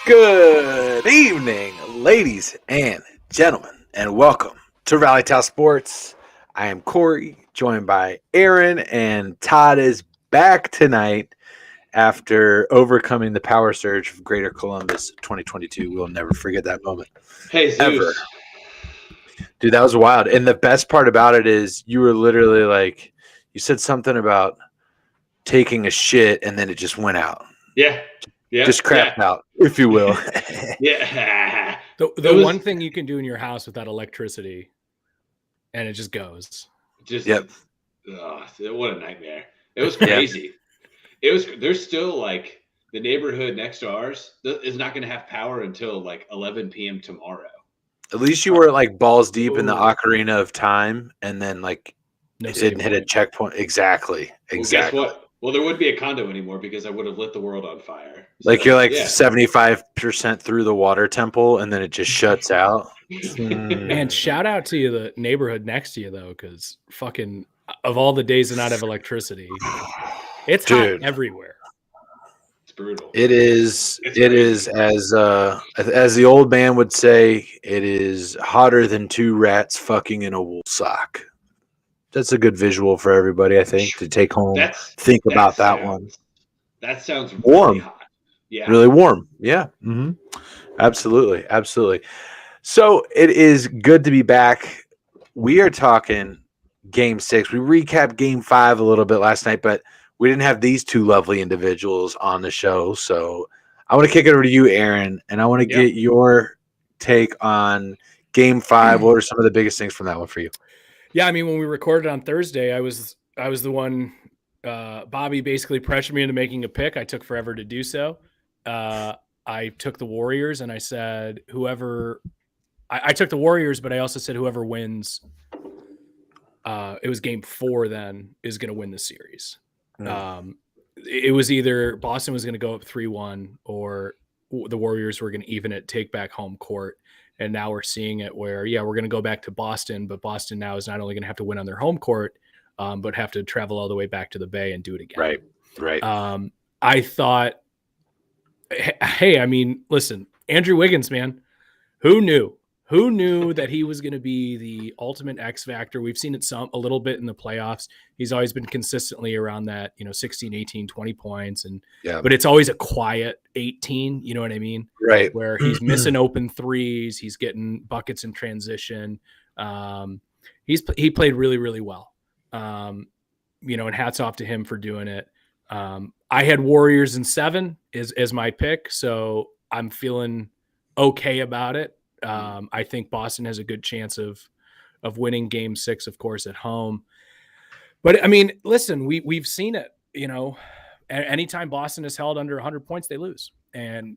Good evening, ladies and gentlemen, and welcome to Rally Town Sports. I am Corey, joined by Aaron, and Todd is back tonight after overcoming the power surge of Greater Columbus 2022. We'll never forget that moment. Hey, Zeus. Ever. Dude, that was wild. And the best part about it is you were literally like, you said something about taking a shit and then it just went out. Yeah. Just crapped out, if you will. Yeah. The one thing you can do in your house without electricity, and it just goes. What a nightmare. It was crazy. There's still like the neighborhood next to ours is not going to have power until like 11 p.m. tomorrow. At least you were like balls deep in the ocarina of time, and then like didn't hit a checkpoint. Exactly. Well, guess what? Well, there wouldn't be a condo anymore because I would have lit the world on fire. So, like you're like 75% through the water temple, and then it just shuts out. Man, shout out to you, the neighborhood next to you, though, because fucking of all the days to not have electricity, it's hot everywhere. It's brutal. It is. It is as the old man would say, it is hotter than two rats fucking in a wool sock. That's a good visual for everybody, I think, to take home. Think about that one. That sounds warm. Really hot. Yeah. Really warm. Yeah. Mm-hmm. Absolutely. Absolutely. So it is good to be back. We are talking Game 6. We recapped Game 5 a little bit last night, but we didn't have these two lovely individuals on the show. So I want to kick it over to you, Aaron, and I want to get your take on Game 5. What are some of the biggest things from that one for you? Yeah, I mean, when we recorded on Thursday, I was the one. Bobby basically pressured me into making a pick. I took forever to do so. I took the Warriors, and I said whoever. I took the Warriors, but I also said whoever wins. It was Game 4. Then is going to win the series. It was either Boston was going to go up 3-1, or the Warriors were going to even it, take back home court. And now we're seeing it where, we're going to go back to Boston, but Boston now is not only going to have to win on their home court, but have to travel all the way back to the Bay and do it again. Right. I thought, hey, I mean, listen, Andrew Wiggins, man, who knew? Who knew that he was going to be the ultimate X factor? We've seen it a little bit in the playoffs. He's always been consistently around that, 16, 18, 20 points. But it's always a quiet 18, you know what I mean? Right. Where he's missing open threes. He's getting buckets in transition. He played really, really well. And hats off to him for doing it. I had Warriors in 7 as my pick. So I'm feeling okay about it. I think Boston has a good chance of winning Game 6, of course, at home. But I mean, listen, we've seen it. Anytime Boston is held under 100 points, they lose, and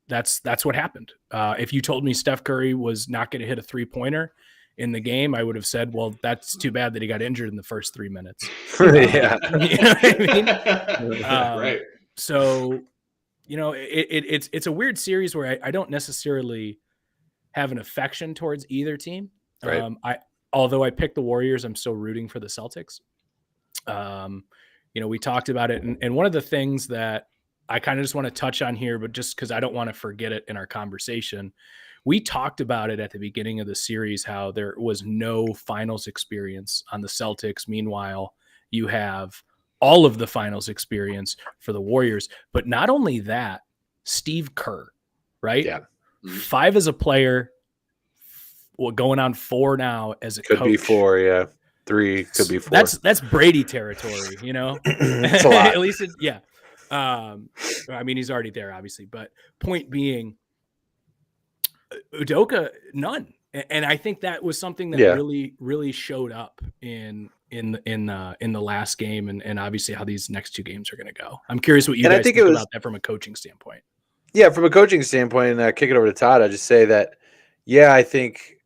that's what happened. If you told me Steph Curry was not going to hit a 3-pointer in the game, I would have said, well, that's too bad that he got injured in the first 3 minutes. Yeah, you know what I mean? Right. So, it's a weird series where I don't necessarily have an affection towards either team. Right. Although I picked the Warriors, I'm still rooting for the Celtics. We talked about it. And one of the things that I kind of just want to touch on here, but just because I don't want to forget it in our conversation, we talked about it at the beginning of the series, how there was no finals experience on the Celtics. Meanwhile, you have all of the finals experience for the Warriors. But not only that, Steve Kerr, right? Yeah. 5 as a player, going on 4 now as a coach. Could be 4, yeah. 3 could be 4. That's Brady territory, It's a lot. At least, I mean, he's already there, obviously. But point being, Udoka, none. And I think that was something that really, really showed up in the last game, and obviously how these next 2 games are going to go. I'm curious what you guys think about that from a coaching standpoint. Yeah, from a coaching standpoint, and kick it over to Todd, I just say that, I think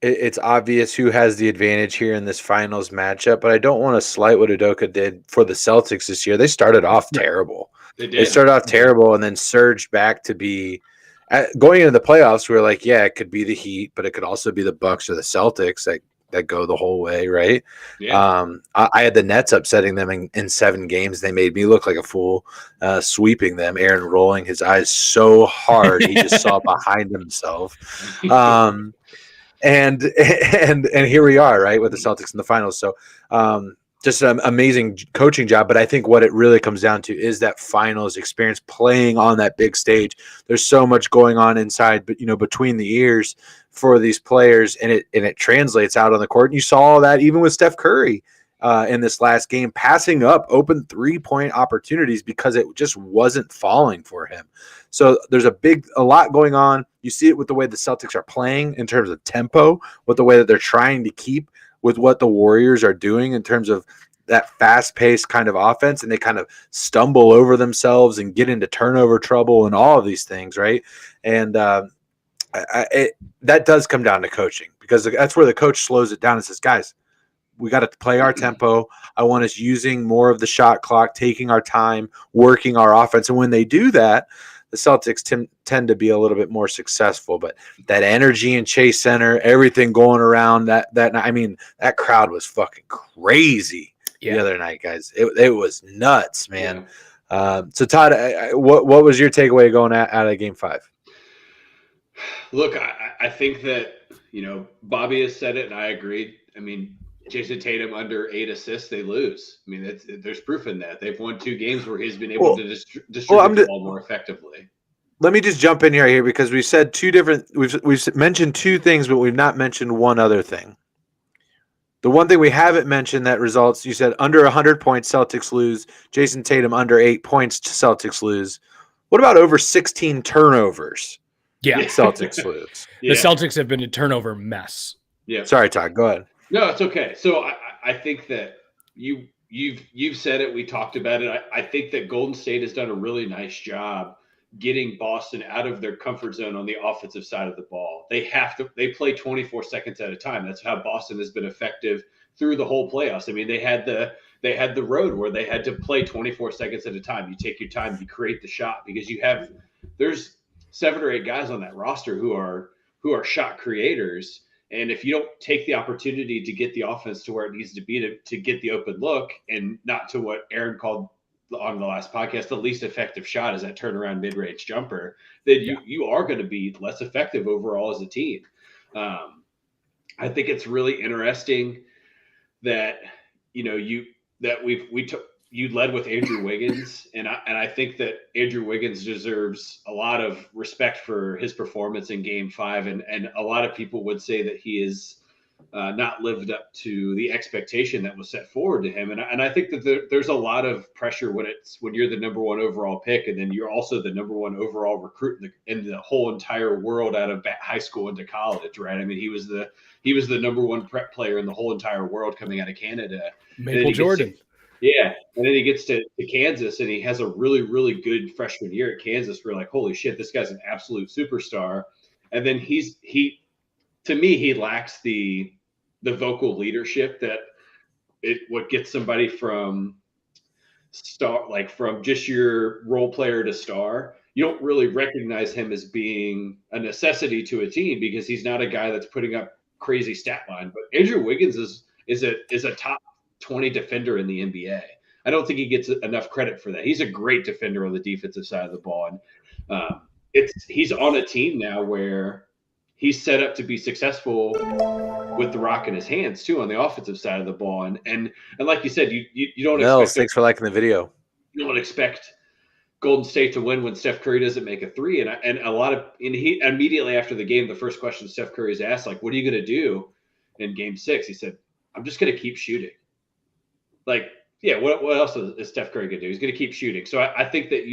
it's obvious who has the advantage here in this finals matchup, but I don't want to slight what Udoka did for the Celtics this year. They started off terrible. They started off terrible and then surged back to be going into the playoffs. We were like, it could be the Heat, but it could also be the Bucks or the Celtics. Like that go the whole way, right? Yeah. I had the Nets upsetting them in 7 games. They made me look like a fool, sweeping them. Aaron rolling his eyes so hard he just saw behind himself. And here we are, right, with the Celtics in the finals. So just an amazing coaching job. But I think what it really comes down to is that finals experience, playing on that big stage. There's so much going on inside, but between the ears for these players, and it translates out on the court. And you saw all that even with Steph Curry in this last game, passing up open 3-point opportunities because it just wasn't falling for him. So there's a lot going on. You see it with the way the Celtics are playing in terms of tempo, with the way that they're trying to keep with what the Warriors are doing in terms of that fast-paced kind of offense, and they kind of stumble over themselves and get into turnover trouble and all of these things, right? And that does come down to coaching, because that's where the coach slows it down and says, guys, we got to play our tempo. I want us using more of the shot clock, taking our time, working our offense. And when they do that, the Celtics tend to be a little bit more successful. But that energy in Chase Center, everything going around that crowd was fucking crazy the other night, guys. It was nuts, man. Yeah. So Todd, what was your takeaway going out of Game 5? Look, I think that, Bobby has said it and I agree. I mean, Jason Tatum under 8 assists, they lose. I mean, there's proof in that. They've won 2 games where he's been able to distribute the ball more effectively. Let me just jump in here because we said 2 different. We've mentioned 2 things, but we've not mentioned one other thing. The one thing we haven't mentioned that results, you said under 100 points, Celtics lose. Jason Tatum under 8 points, Celtics lose. What about over 16 turnovers? Yeah, Celtics lose. The Celtics have been a turnover mess. Yeah. Sorry, Todd. Go ahead. No, it's okay. So I think that you've said it. We talked about it. I think that Golden State has done a really nice job getting Boston out of their comfort zone on the offensive side of the ball. They play 24 seconds at a time. That's how Boston has been effective through the whole playoffs. I mean, they had the road where they had to play 24 seconds at a time. You take your time, you create the shot, because there's 7 or 8 guys on that roster who are shot creators. And if you don't take the opportunity to get the offense to where it needs to be to get the open look, and not to what Aaron called on the last podcast, the least effective shot is that turnaround mid-range jumper, then you are going to be less effective overall as a team. I think it's really interesting that you led with Andrew Wiggins, and I think that Andrew Wiggins deserves a lot of respect for his performance in Game 5, and a lot of people would say that he is not lived up to the expectation that was set forward to him, and I think that there's a lot of pressure when you're the number 1 overall pick, and then you're also the number 1 overall recruit in the whole entire world out of high school into college, right? I mean, he was the number 1 prep player in the whole entire world coming out of Canada. Maple Jordan. Yeah, and then he gets to Kansas, and he has a really, really good freshman year at Kansas. We're like, holy shit, this guy's an absolute superstar. And then to me, he lacks the vocal leadership what gets somebody from star, like from just your role player to star. You don't really recognize him as being a necessity to a team because he's not a guy that's putting up crazy stat line. But Andrew Wiggins is a top 20 defender in the NBA. I don't think he gets enough credit for that. He's a great defender on the defensive side of the ball, and he's on a team now where he's set up to be successful with the rock in his hands too on the offensive side of the ball. And like you said, you don't expect. Thanks for liking the video. You don't expect Golden State to win when Steph Curry doesn't make a 3. And he immediately after the game, the first question Steph Curry is asked, like, what are you going to do in Game 6? He said, I'm just going to keep shooting. Like, yeah, what else is Steph Curry going to do? He's going to keep shooting. So I think that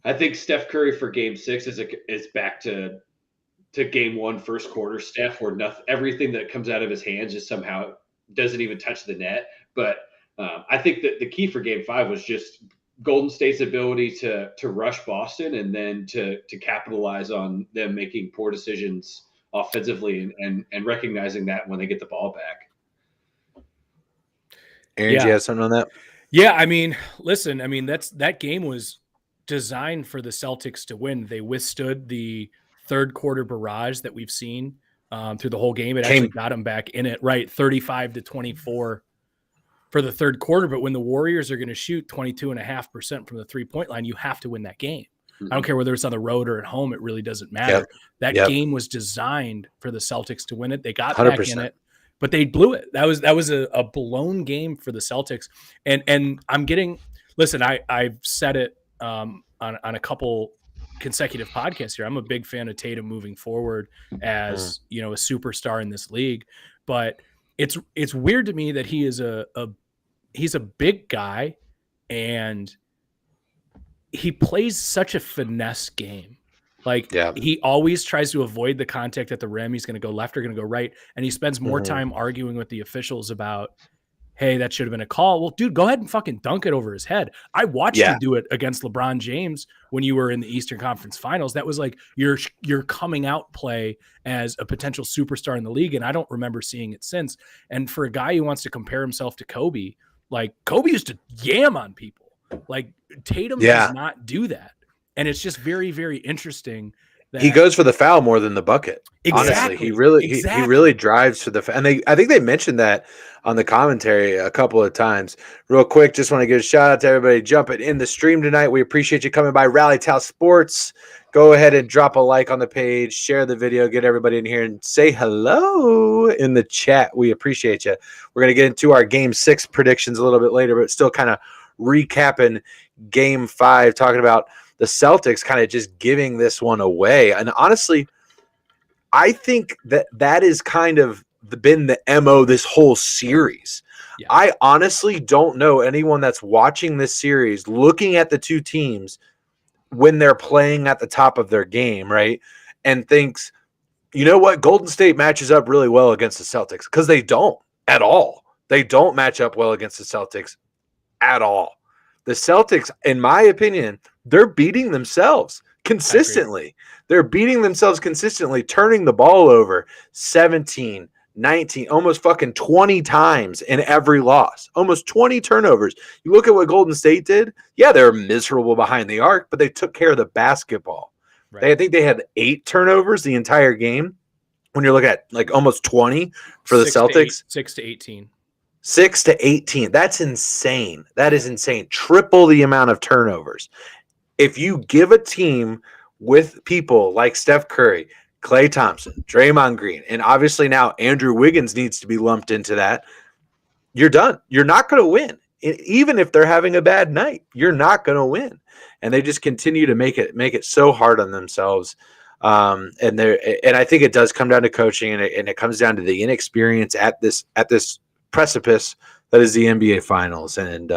I think Steph Curry for Game 6 is back to Game 1 first quarter Steph, where everything that comes out of his hands just somehow doesn't even touch the net. But I think that the key for Game 5 was just Golden State's ability to rush Boston and then to capitalize on them making poor decisions offensively and recognizing that when they get the ball back. Aaron, do you have something on that? Yeah, I mean, listen, that game was designed for the Celtics to win. They withstood the third quarter barrage that we've seen through the whole game. It actually got them back in it, right? 35-24 for the third quarter. But when the Warriors are going to shoot 22.5% from the 3-point line, you have to win that game. I don't care whether it's on the road or at home. It really doesn't matter. That game was designed for the Celtics to win it. They got 100%. Back in it, but they blew it. That was a blown game for the Celtics. And I'm getting, listen, I've said it on a couple consecutive podcasts here. I'm a big fan of Tatum moving forward as, a superstar in this league, but it's weird to me that he is he's a big guy and he plays such a finesse game. Like he always tries to avoid the contact at the rim. He's going to go left or going to go right. And he spends more time arguing with the officials about, hey, that should have been a call. Well, dude, go ahead and fucking dunk it over his head. I watched you do it against LeBron James when you were in the Eastern Conference Finals. That was like your coming out play as a potential superstar in the league. And I don't remember seeing it since. And for a guy who wants to compare himself to Kobe, like Kobe used to yam on people. Like Tatum does not do that. And it's just very, very interesting that he goes for the foul more than the bucket. Exactly. Honestly, he really drives for the foul. And I think they mentioned that on the commentary a couple of times. Real quick, just want to give a shout out to everybody jumping in the stream tonight. We appreciate you coming by Rally Towel Sports. Go ahead and drop a like on the page, share the video, get everybody in here and say hello in the chat. We appreciate you. We're going to get into our Game 6 predictions a little bit later, but still kind of recapping Game 5, talking about the Celtics kind of just giving this one away. And honestly, I think that is kind of been the MO this whole series. Yeah. I honestly don't know anyone that's watching this series, looking at the two teams when they're playing at the top of their game, right? And thinks, you know what, Golden State matches up really well against the Celtics, because they don't at all. They don't match up well against the Celtics at all. The Celtics, in my opinion, they're beating themselves consistently. They're beating themselves consistently, turning the ball over 17, 19, almost fucking 20 times in every loss. Almost 20 turnovers. You look at what Golden State did. Yeah, they're miserable behind the arc, but they took care of the basketball. Right. I think they had 8 turnovers the entire game. When you're looking at like almost 20 for the Celtics. 6 to 18. 6 to 18. That's insane. That is insane. Triple the amount of turnovers. If you give a team with people like Steph Curry, Klay Thompson, Draymond Green, and obviously now Andrew Wiggins needs to be lumped into that, you're done. You're not going to win. Even if they're having a bad night, you're not going to win. And they just continue to make it so hard on themselves. And I think it does come down to coaching, and it comes down to the inexperience at this precipice that is the NBA Finals. And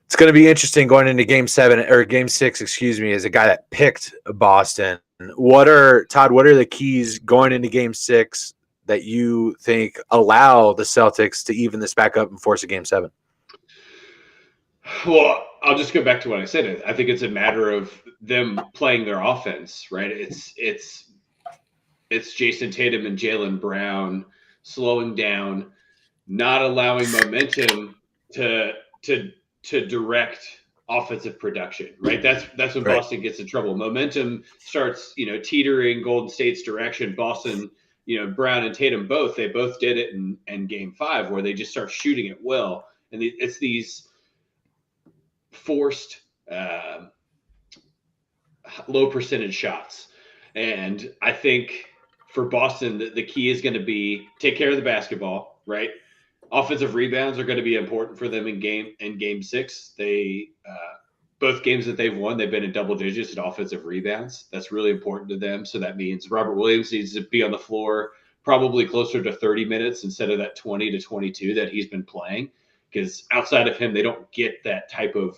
it's going to be interesting going into Game 6, as a guy that picked Boston. What are the keys going into Game 6 that you think allow the Celtics to even this back up and force a Game 7? Well, I'll just go back to what I said. I think it's a matter of them playing their offense, right? It's Jason Tatum and Jaylen Brown slowing down, not allowing momentum to direct offensive production, right? That's when Boston gets in trouble. Momentum starts, teetering Golden State's direction. Boston, Brown and Tatum they both did it in Game 5, where they just start shooting at will. And it's these forced low percentage shots. And I think for Boston, the key is going to be take care of the basketball, right? Offensive rebounds are going to be important for them in Game 6. They both games that they've won, they've been in double digits in offensive rebounds. That's really important to them. So that means Robert Williams needs to be on the floor probably closer to 30 minutes instead of that 20 to 22 that he's been playing, because outside of him, they don't get that type of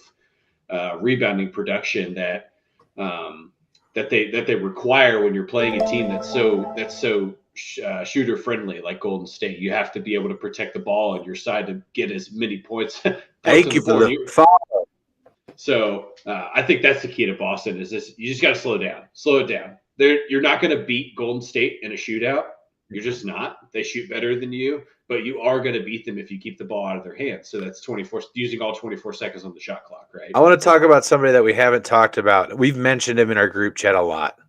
rebounding production that they require when you're playing a team that's so shooter friendly like Golden State. You have to be able to protect the ball on your side to get as many points. Thank you for the follow. So I think that's the key to Boston is this. You just got to slow it down. You're not going to beat Golden State in a shootout. You're just not. They shoot better than you, but you are going to beat them if you keep the ball out of their hands. So that's using all 24 seconds on the shot clock, right? I want to talk about somebody that we haven't talked about. We've mentioned him in our group chat a lot,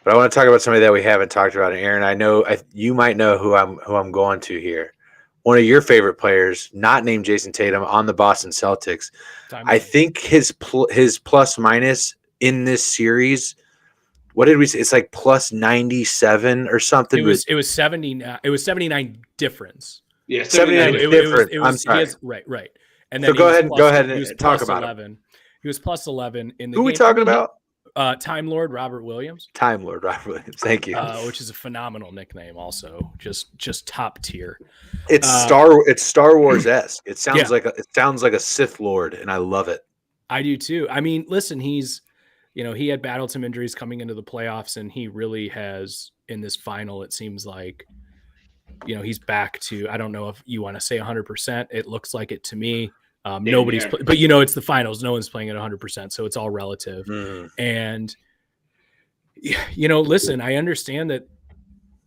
but But I want to talk about somebody that we haven't talked about. And Aaron, I know you might know who I'm going to here. One of your favorite players, not named Jason Tatum, on the Boston Celtics. I think his plus minus in this series, what did we say? It's like plus 97 or something. It was 70. It was 79 difference. Yeah, 79 difference. I'm sorry. Right. And then so go ahead and talk about 11. He was plus 11 in the Who game. are we talking about? Time Lord Robert Williams. Time Lord Robert Williams. Thank you. Which is a phenomenal nickname, also just top tier. It's Star Wars-esque. It sounds like a Sith Lord, and I love it. I do too. I mean, listen, he's he had battled some injuries coming into the playoffs, and he really has in this final. It seems like he's back to. I don't know if you want to say 100%. It looks like it to me. Nobody's, but it's the finals. No one's playing at 100%, so it's all relative. And listen, I understand that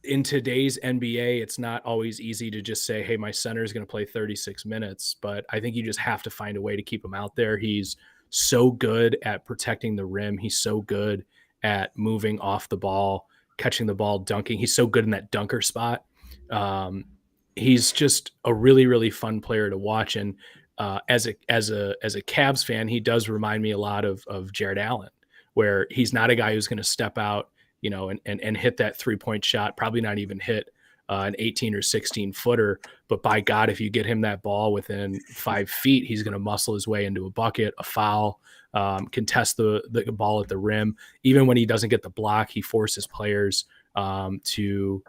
in today's NBA, it's not always easy to just say, "Hey, my center is going to play 36 minutes," but I think you just have to find a way to keep him out there. He's so good at protecting the rim. He's so good at moving off the ball, catching the ball, dunking. He's so good in that dunker spot. He's just a really, really fun player to watch. And as a Cavs fan, he does remind me a lot of Jared Allen, where he's not a guy who's going to step out, and hit that 3-point shot, probably not even hit an 18 or 16 footer. But by God, if you get him that ball within 5 feet, he's going to muscle his way into a bucket, a foul, contest the ball at the rim. Even when he doesn't get the block, he forces players to,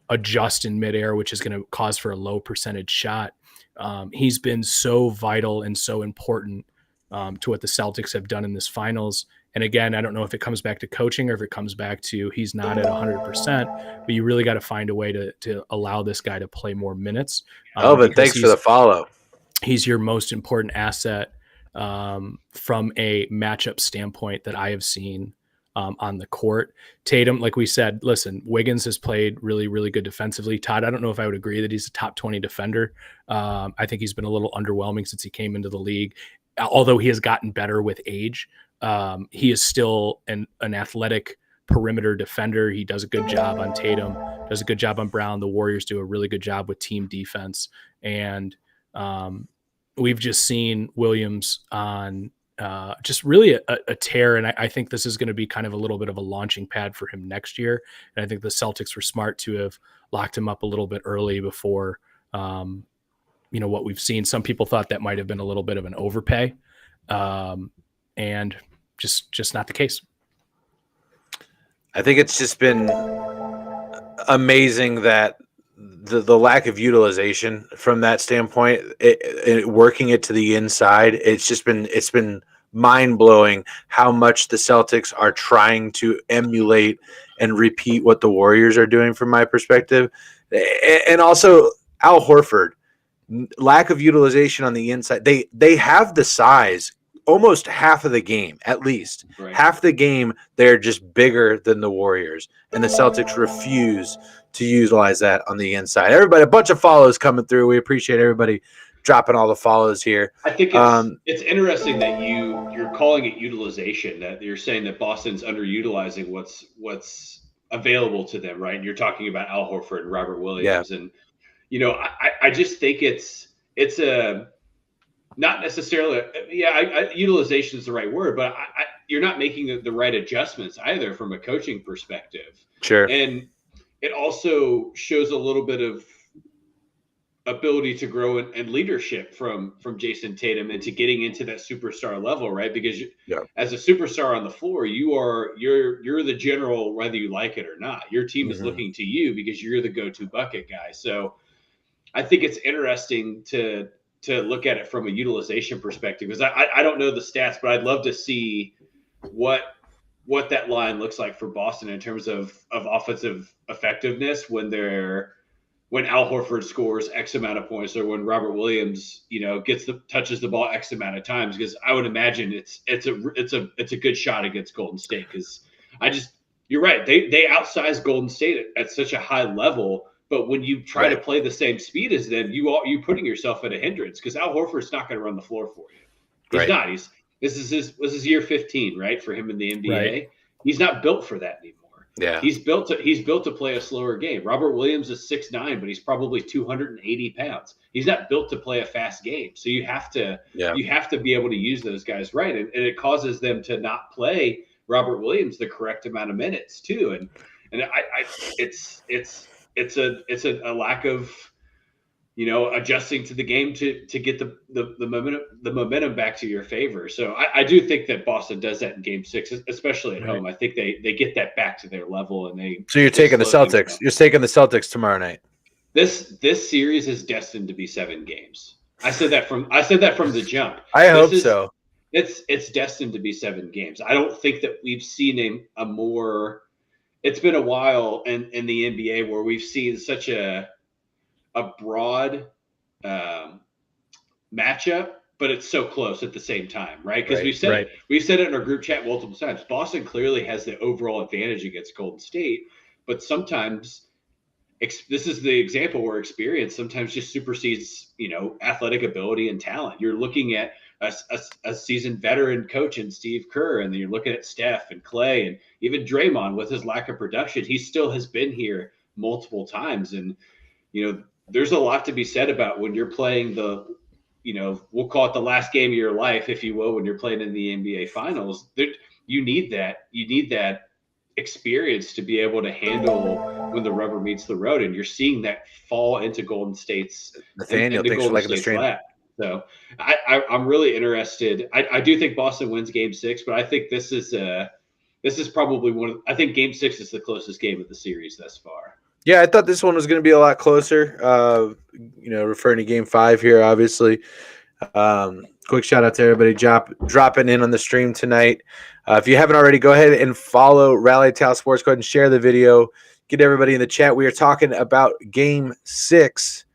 adjust in midair, which is going to cause for a low percentage shot. He's been so vital and so important to what the Celtics have done in this finals. And again, I don't know if it comes back to coaching or if it comes back to he's not at 100%, but you really got to find a way to allow this guy to play more minutes. But thanks for the follow. He's your most important asset from a matchup standpoint that I have seen on the court. Tatum, like we said, listen, Wiggins has played really, really good defensively. Todd, I don't know if I would agree that he's a top 20 defender. I think he's been a little underwhelming since he came into the league, although he has gotten better with age. He is still an athletic perimeter defender. He does a good job on Tatum, does a good job on Brown. The Warriors do a really good job with team defense. And we've just seen Williams on just really a tear. And I think this is going to be kind of a little bit of a launching pad for him next year. And I think the Celtics were smart to have locked him up a little bit early before, what we've seen. Some people thought that might have been a little bit of an overpay. And just not the case. I think it's just been amazing that the lack of utilization from that standpoint, working it to the inside, it's been mind-blowing how much the Celtics are trying to emulate and repeat what the Warriors are doing from my perspective. And also Al Horford, lack of utilization on the inside. They have the size almost half of the game, at least. Right. Half the game, they're just bigger than the Warriors, and the Celtics refuse to utilize that on the inside. Everybody, a bunch of follows coming through. We appreciate everybody dropping all the follows here. I think it's interesting that you're calling it utilization, that you're saying that Boston's underutilizing what's available to them, right? And you're talking about Al Horford and Robert Williams. Yeah. And, I just think it's a not necessarily, utilization is the right word, but you're not making the right adjustments either from a coaching perspective. Sure. And it also shows a little bit of ability to grow and leadership from Jason Tatum into getting into that superstar level, right? Because as a superstar on the floor, you're the general, whether you like it or not. Your team is looking to you because you're the go-to bucket guy. So I think it's interesting to look at it from a utilization perspective, because I don't know the stats, but I'd love to see what that line looks like for Boston in terms of offensive effectiveness when Al Horford scores X amount of points, or when Robert Williams, touches the ball X amount of times, because I would imagine it's a good shot against Golden State, because you're right. They outsize Golden State at such a high level. But when you try to play the same speed as them, you're putting yourself at a hindrance, because Al Horford's not going to run the floor for you. He's not. This is year 15, right, for him in the NBA. Right. He's not built for that anymore. Yeah. He's built to play a slower game. Robert Williams is 6'9", but he's probably 280 pounds. He's not built to play a fast game. So you have to be able to use those guys right. And it causes them to not play Robert Williams the correct amount of minutes too. And it's a lack of, adjusting to the game to get the momentum back to your favor. So I do think that Boston does that in Game 6, especially at home. I think they get that back to their level, and they. So you're taking the Celtics. You're taking the Celtics tomorrow night. This series is destined to be 7 games. I said that from the jump. I hope so. It's destined to be 7 games. I don't think that we've seen a more. It's been a while in the NBA where we've seen such a broad matchup, but it's so close at the same time, right? Because we've said it in our group chat multiple times. Boston clearly has the overall advantage against Golden State, but sometimes this is the example where experience sometimes just supersedes, athletic ability and talent. You're looking at a seasoned veteran coach in Steve Kerr, and then you're looking at Steph and Clay and even Draymond with his lack of production. He still has been here multiple times, and there's a lot to be said about when you're playing we'll call it the last game of your life, if you will, when you're playing in the NBA Finals. You need that experience to be able to handle when the rubber meets the road, and you're seeing that fall into Golden State's Nathaniel. Thanks for liking the stream. So I'm really interested. I do think Boston wins Game 6, but I think this is probably I think Game 6 is the closest game of the series thus far. Yeah, I thought this one was going to be a lot closer. Referring to Game 5 here, obviously. Quick shout out to everybody dropping in on the stream tonight. If you haven't already, go ahead and follow Rally Towel Sports. Go ahead and share the video. Get everybody in the chat. We are talking about Game 6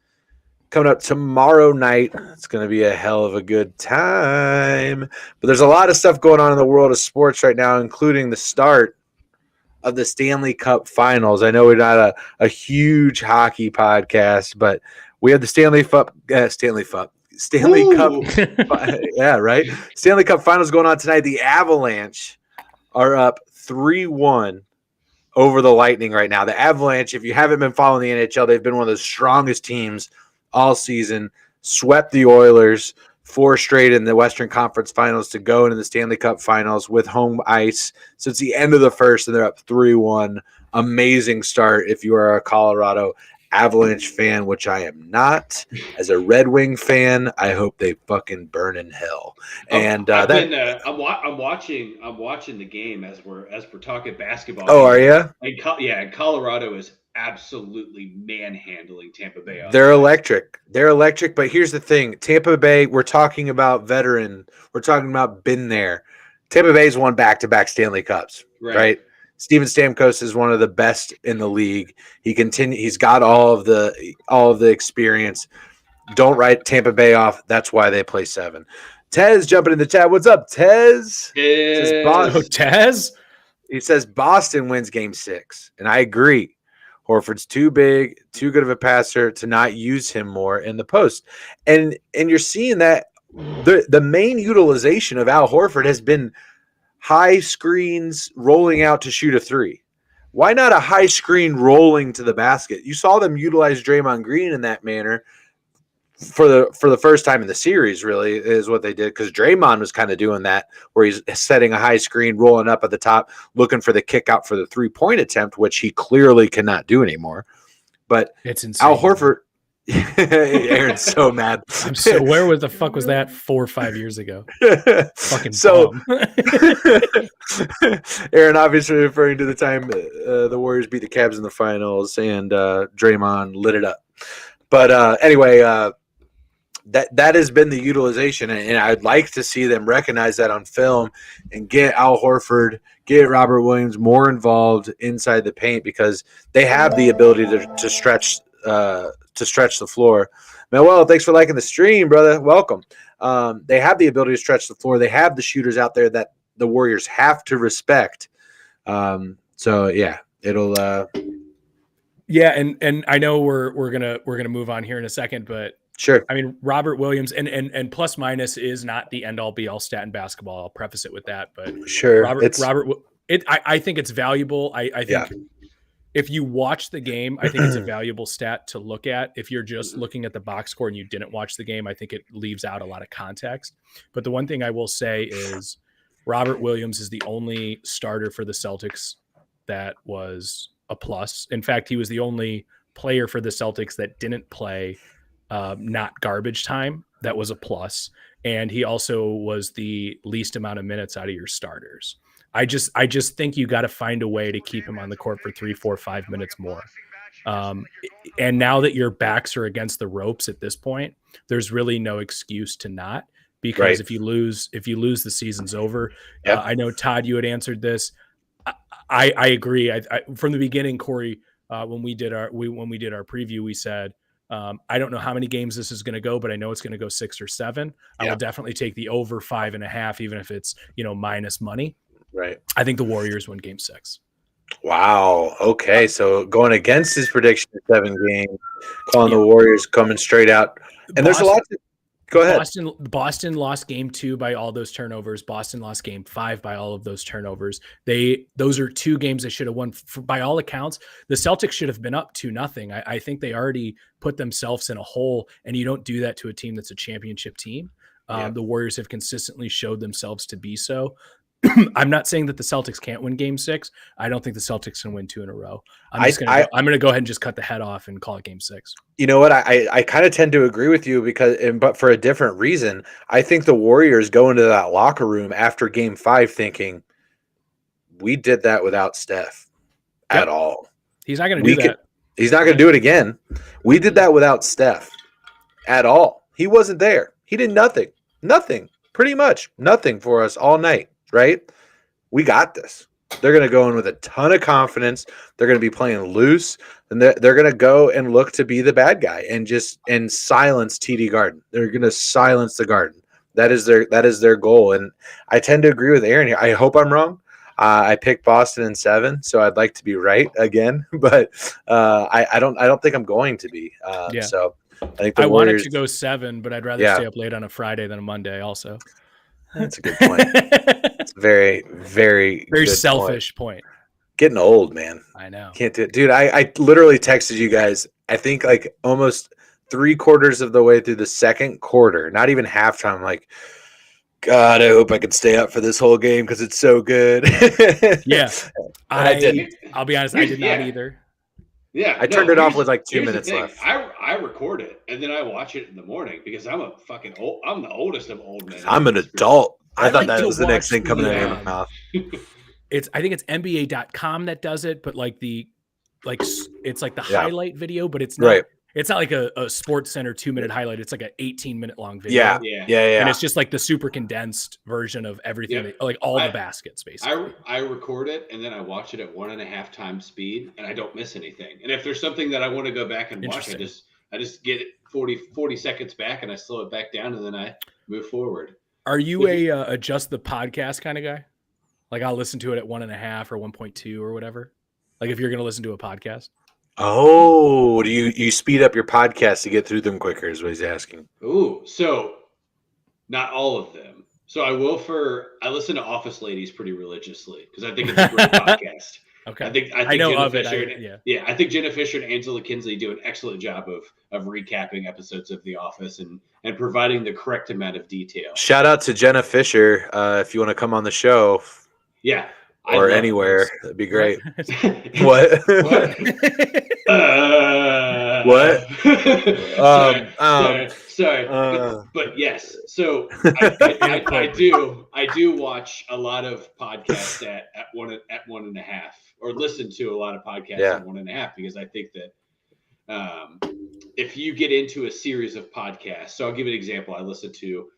coming up tomorrow night. It's going to be a hell of a good time. But there's a lot of stuff going on in the world of sports right now, including the start of the Stanley Cup Finals. I know we're not a huge hockey podcast, but we have the Stanley Cup. Yeah, right. Stanley Cup Finals going on tonight. The Avalanche are up 3-1 over the Lightning right now. The Avalanche, if you haven't been following the NHL, they've been one of the strongest teams all season. Swept the Oilers 4 straight in the Western Conference Finals to go into the Stanley Cup Finals with home ice since the end of the first, and they're up 3-1. Amazing start if you are a Colorado Avalanche fan, which I am not. As a Red Wing fan, I hope they fucking burn in hell. And I'm watching the game as we're talking basketball. Oh, are you? And Colorado is absolutely manhandling Tampa Bay. They're electric. But here's the thing. Tampa Bay, we're talking about veteran. We're talking about been there. Tampa Bay's won back-to-back Stanley Cups, right? Steven Stamkos is one of the best in the league. He's got all of the experience. Don't write Tampa Bay off. That's why they play 7. Tez jumping in the chat. What's up, Tez? Tez? He says Boston wins Game 6, and I agree. Horford's too big, too good of a passer to not use him more in the post. And you're seeing that the main utilization of Al Horford has been high screens rolling out to shoot a 3. Why not a high screen rolling to the basket? You saw them utilize Draymond Green in that manner for the first time in the series, really, is what they did, because Draymond was kind of doing that, where he's setting a high screen, rolling up at the top, looking for the kick out for the 3-point attempt, which he clearly cannot do anymore. But it's insane. Al Horford, Aaron's so mad. Where the fuck was that 4 or 5 years ago? Fucking Aaron obviously referring to the time the Warriors beat the Cavs in the finals and Draymond lit it up. But anyway, that has been the utilization, and I'd like to see them recognize that on film and get Al Horford, get Robert Williams more involved inside the paint, because they have the ability to stretch the floor. Manuel, thanks for liking the stream, brother. Welcome. They have the ability to stretch the floor. They have the shooters out there that the Warriors have to respect. So yeah, it'll. Yeah, and I know we're gonna move on here in a second, but sure. I mean, Robert Williams and plus minus is not the end all be all stat in basketball. I'll preface it with that, but sure, I think it's valuable. I think if you watch the game, I think it's a valuable stat to look at. If you're just looking at the box score and you didn't watch the game, I think it leaves out a lot of context. But the one thing I will say is Robert Williams is the only starter for the Celtics that was a plus. In fact, he was the only player for the Celtics that didn't play not garbage time. That was a plus. And he also was the least amount of minutes out of your starters. I just think you got to find a way to keep him on the court for 3, 4, 5 minutes more. And now that your backs are against the ropes at this point, there's really no excuse to not, because if you lose, the season's over. I know, Todd, you had answered this. I agree. I from the beginning, Corey, when we did our preview, we said, I don't know how many games this is going to go, but I know it's going to go 6 or 7. I will definitely take the over 5.5, even if it's, minus money. Right. I think the Warriors win game 6. Wow. Okay. So going against his prediction of 7 games, calling the Warriors coming straight out. And there's a lot to go ahead. Boston lost game 2 by all those turnovers. Boston lost game 5 by all of those turnovers. Those are 2 games they should have won. By all accounts, the Celtics should have been up 2-0. I think they already put themselves in a hole, and you don't do that to a team that's a championship team. The Warriors have consistently showed themselves to be so. I'm not saying that the Celtics can't win game 6. I don't think the Celtics can win 2 in a row. I'm going to go ahead and just cut the head off and call it game 6. You know what? I kind of tend to agree with you but for a different reason. I think the Warriors go into that locker room after game 5 thinking, we did that without Steph at all. He's not going to do that. He's not going to do it again. We did that without Steph at all. He wasn't there. He did nothing, pretty much nothing for us all night. Right? We got this. They're going to go in with a ton of confidence. They're going to be playing loose, and they're going to go and look to be the bad guy and silence TD Garden. They're going to silence the Garden. That is their goal. And I tend to agree with Aaron here. I hope I'm wrong. I picked Boston in 7, so I'd like to be right again, but I don't think I'm going to be. So I think I wanted to go 7, but I'd rather stay up late on a Friday than a Monday also. That's a good point. It's a very, very, very selfish point. Getting old, man. I know. Can't do it. Dude, I literally texted you guys, I think like almost 3/4 of the way through the second quarter, not even halftime. I'm like, God, I hope I can stay up for this whole game because it's so good. Yeah. I didn't. I'll be honest, I did not either. Yeah, I turned it off with like 2 minutes left. I record it and then I watch it in the morning because I'm a fucking old. I'm the oldest of old men. I'm an adult. I thought that was the next thing coming out of my mouth. I think it's NBA.com that does it, but it's like the highlight video, but it's not. Right. It's not like a Sports Center 2-minute highlight. It's like an 18-minute long video. Yeah. And it's just like the super condensed version of everything, like all the baskets, basically. I record it and then I watch it at 1.5 times speed, and I don't miss anything. And if there's something that I want to go back and watch, I just get it 40 seconds back, and I slow it back down, and then I move forward. Are you a adjust the podcast kind of guy? Like I'll listen to it at 1.5 or 1.2 or whatever. Like if you're going to listen to a podcast. Oh, do you speed up your podcast to get through them quicker is what he's asking. Ooh, so not all of them. So I listen to Office Ladies pretty religiously because I think it's a great podcast. Okay. I think I know Jenna of Fisher it. I think Jenna Fisher and Angela Kinsley do an excellent job of recapping episodes of The Office and providing the correct amount of detail. Shout out to Jenna Fisher if you want to come on the show. Yeah. Or anywhere. That'd be great. What? Sorry. But yes. So I do watch a lot of podcasts at 1.5, or listen to a lot of podcasts at 1.5, because I think that if you get into a series of podcasts, so I'll give you an example. I listen to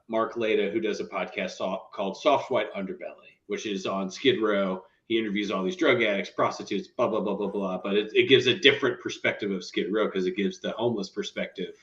Mark Leda, who does a podcast called Soft White Underbelly, which is on Skid Row. He interviews all these drug addicts, prostitutes, blah, blah, blah, blah, blah. But it gives a different perspective of Skid Row because it gives the homeless perspective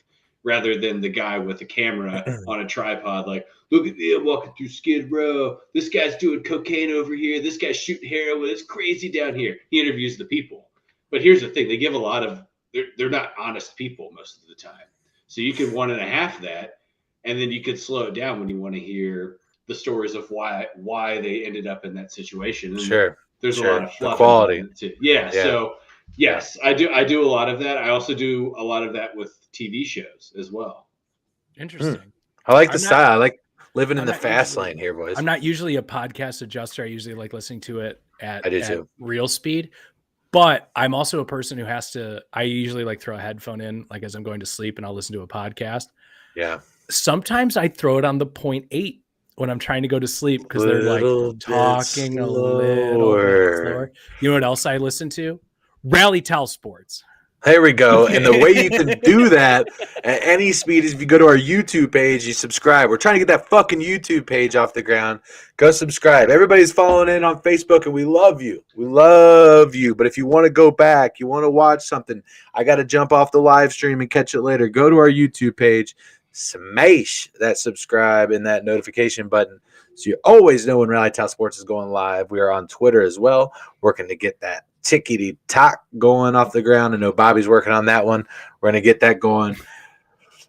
rather than the guy with a camera on a tripod. Like, look at me, I'm walking through Skid Row. This guy's doing cocaine over here. This guy's shooting heroin. It's crazy down here. He interviews the people. But here's the thing. They give a lot of – they're not honest people most of the time. So you could 1.5 that, and then you could slow it down when you want to hear the stories of why they ended up in that situation. And Sure. there's a lot of fluff the quality. involved in it too. Yeah. So yes, I do a lot of that. I also do a lot of that with TV shows as well. Interesting. I like the I'm not- style. I like living in I'm the not fast usually- lane here, boys. I'm not usually a podcast adjuster. I usually like listening to it I do at too. real speed. But I'm also a person who I usually like throw a headphone in, like as I'm going to sleep, and I'll listen to a podcast. Yeah. Sometimes I throw it on the 0.8 when I'm trying to go to sleep because they're like talking a little bit slower. You know what else I listen to? Rally Tell Sports. There we go. And the way you can do that at any speed is if you go to our YouTube page, you subscribe. We're trying to get that fucking YouTube page off the ground. Go subscribe. Everybody's following in on Facebook, and we love you. We love you. But if you want to go back, you want to watch something, I got to jump off the live stream and catch it later. Go to our YouTube page, smash that subscribe and that notification button so you always know when Rally Tell Sports is going live. We are on Twitter as well, working to get that tickety tock going off the ground. I know Bobby's working on that one. We're going to get that going.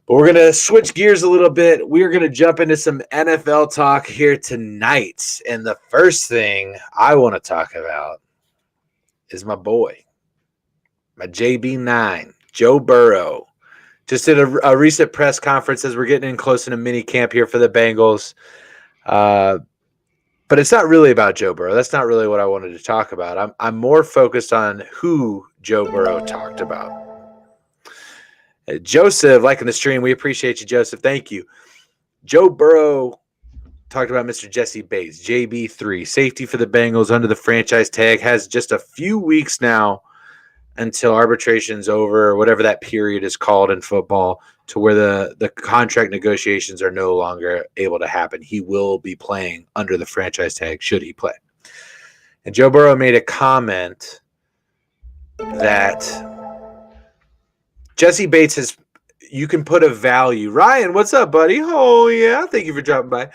But we're going to switch gears a little bit. We're going to jump into some NFL talk here tonight. And the first thing I want to talk about is my boy, my JB9, Joe Burrow. Just did a recent press conference as we're getting in close into mini camp here for the Bengals. But it's not really about Joe Burrow. That's not really what I wanted to talk about. I'm more focused on who Joe Burrow talked about. Joseph, liking the stream. We appreciate you, Joseph. Thank you. Joe Burrow talked about Mr. Jesse Bates, JB3, safety for the Bengals under the franchise tag, has just a few weeks now until arbitration's over, or whatever that period is called in football, to where the contract negotiations are no longer able to happen. He will be playing under the franchise tag should he play. And Joe Burrow made a comment that Jesse Bates you can put a value. Ryan, what's up, buddy? Oh, yeah, thank you for dropping by.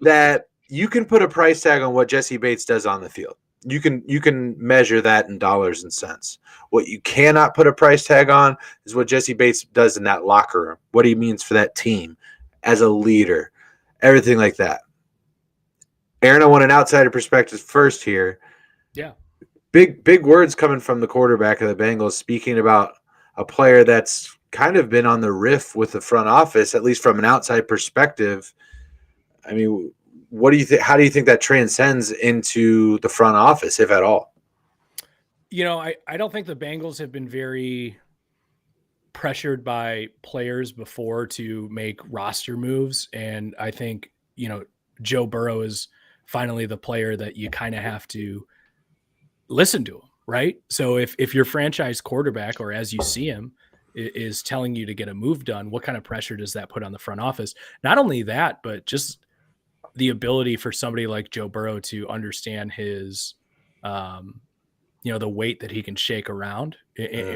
That you can put a price tag on what Jesse Bates does on the field. You can measure that in dollars and cents. What you cannot put a price tag on is what Jesse Bates does in that locker room, what he means for that team as a leader, everything like that. Aaron, I want an outsider perspective first here. Yeah. Big words coming from the quarterback of the Bengals, speaking about a player that's kind of been on the riff with the front office, at least from an outside perspective. I mean, what do you think? How do you think that transcends into the front office, if at all? You know, I don't think the Bengals have been very pressured by players before to make roster moves. And I think, Joe Burrow is finally the player that you kind of have to listen to him, right? So if your franchise quarterback, or as you see him, is telling you to get a move done, what kind of pressure does that put on the front office? Not only that, but just the ability for somebody like Joe Burrow to understand his, the weight that he can shake around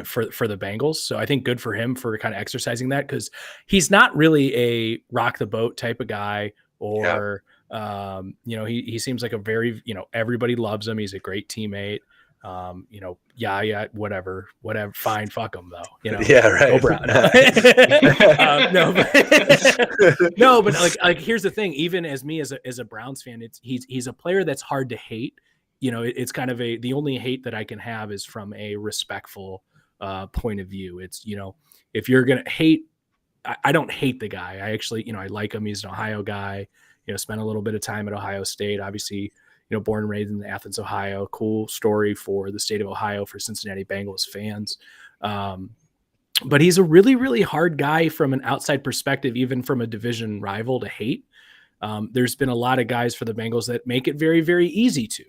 for the Bengals. So I think good for him for kind of exercising that, because he's not really a rock the boat type of guy, or, he seems like a very, everybody loves him. He's a great teammate. Whatever, fine, fuck him though. Yeah, right. Go Brown. No, but like here's the thing. Even as me as a Browns fan, he's a player that's hard to hate. It's kind of the only hate that I can have is from a respectful point of view. It's if you're gonna hate, I don't hate the guy. I actually I like him. He's an Ohio guy. Spent a little bit of time at Ohio State. Obviously, born and raised in Athens, Ohio. Cool story for the state of Ohio, for Cincinnati Bengals fans. But he's a really, really hard guy from an outside perspective, even from a division rival, to hate. There's been a lot of guys for the Bengals that make it very, very easy to,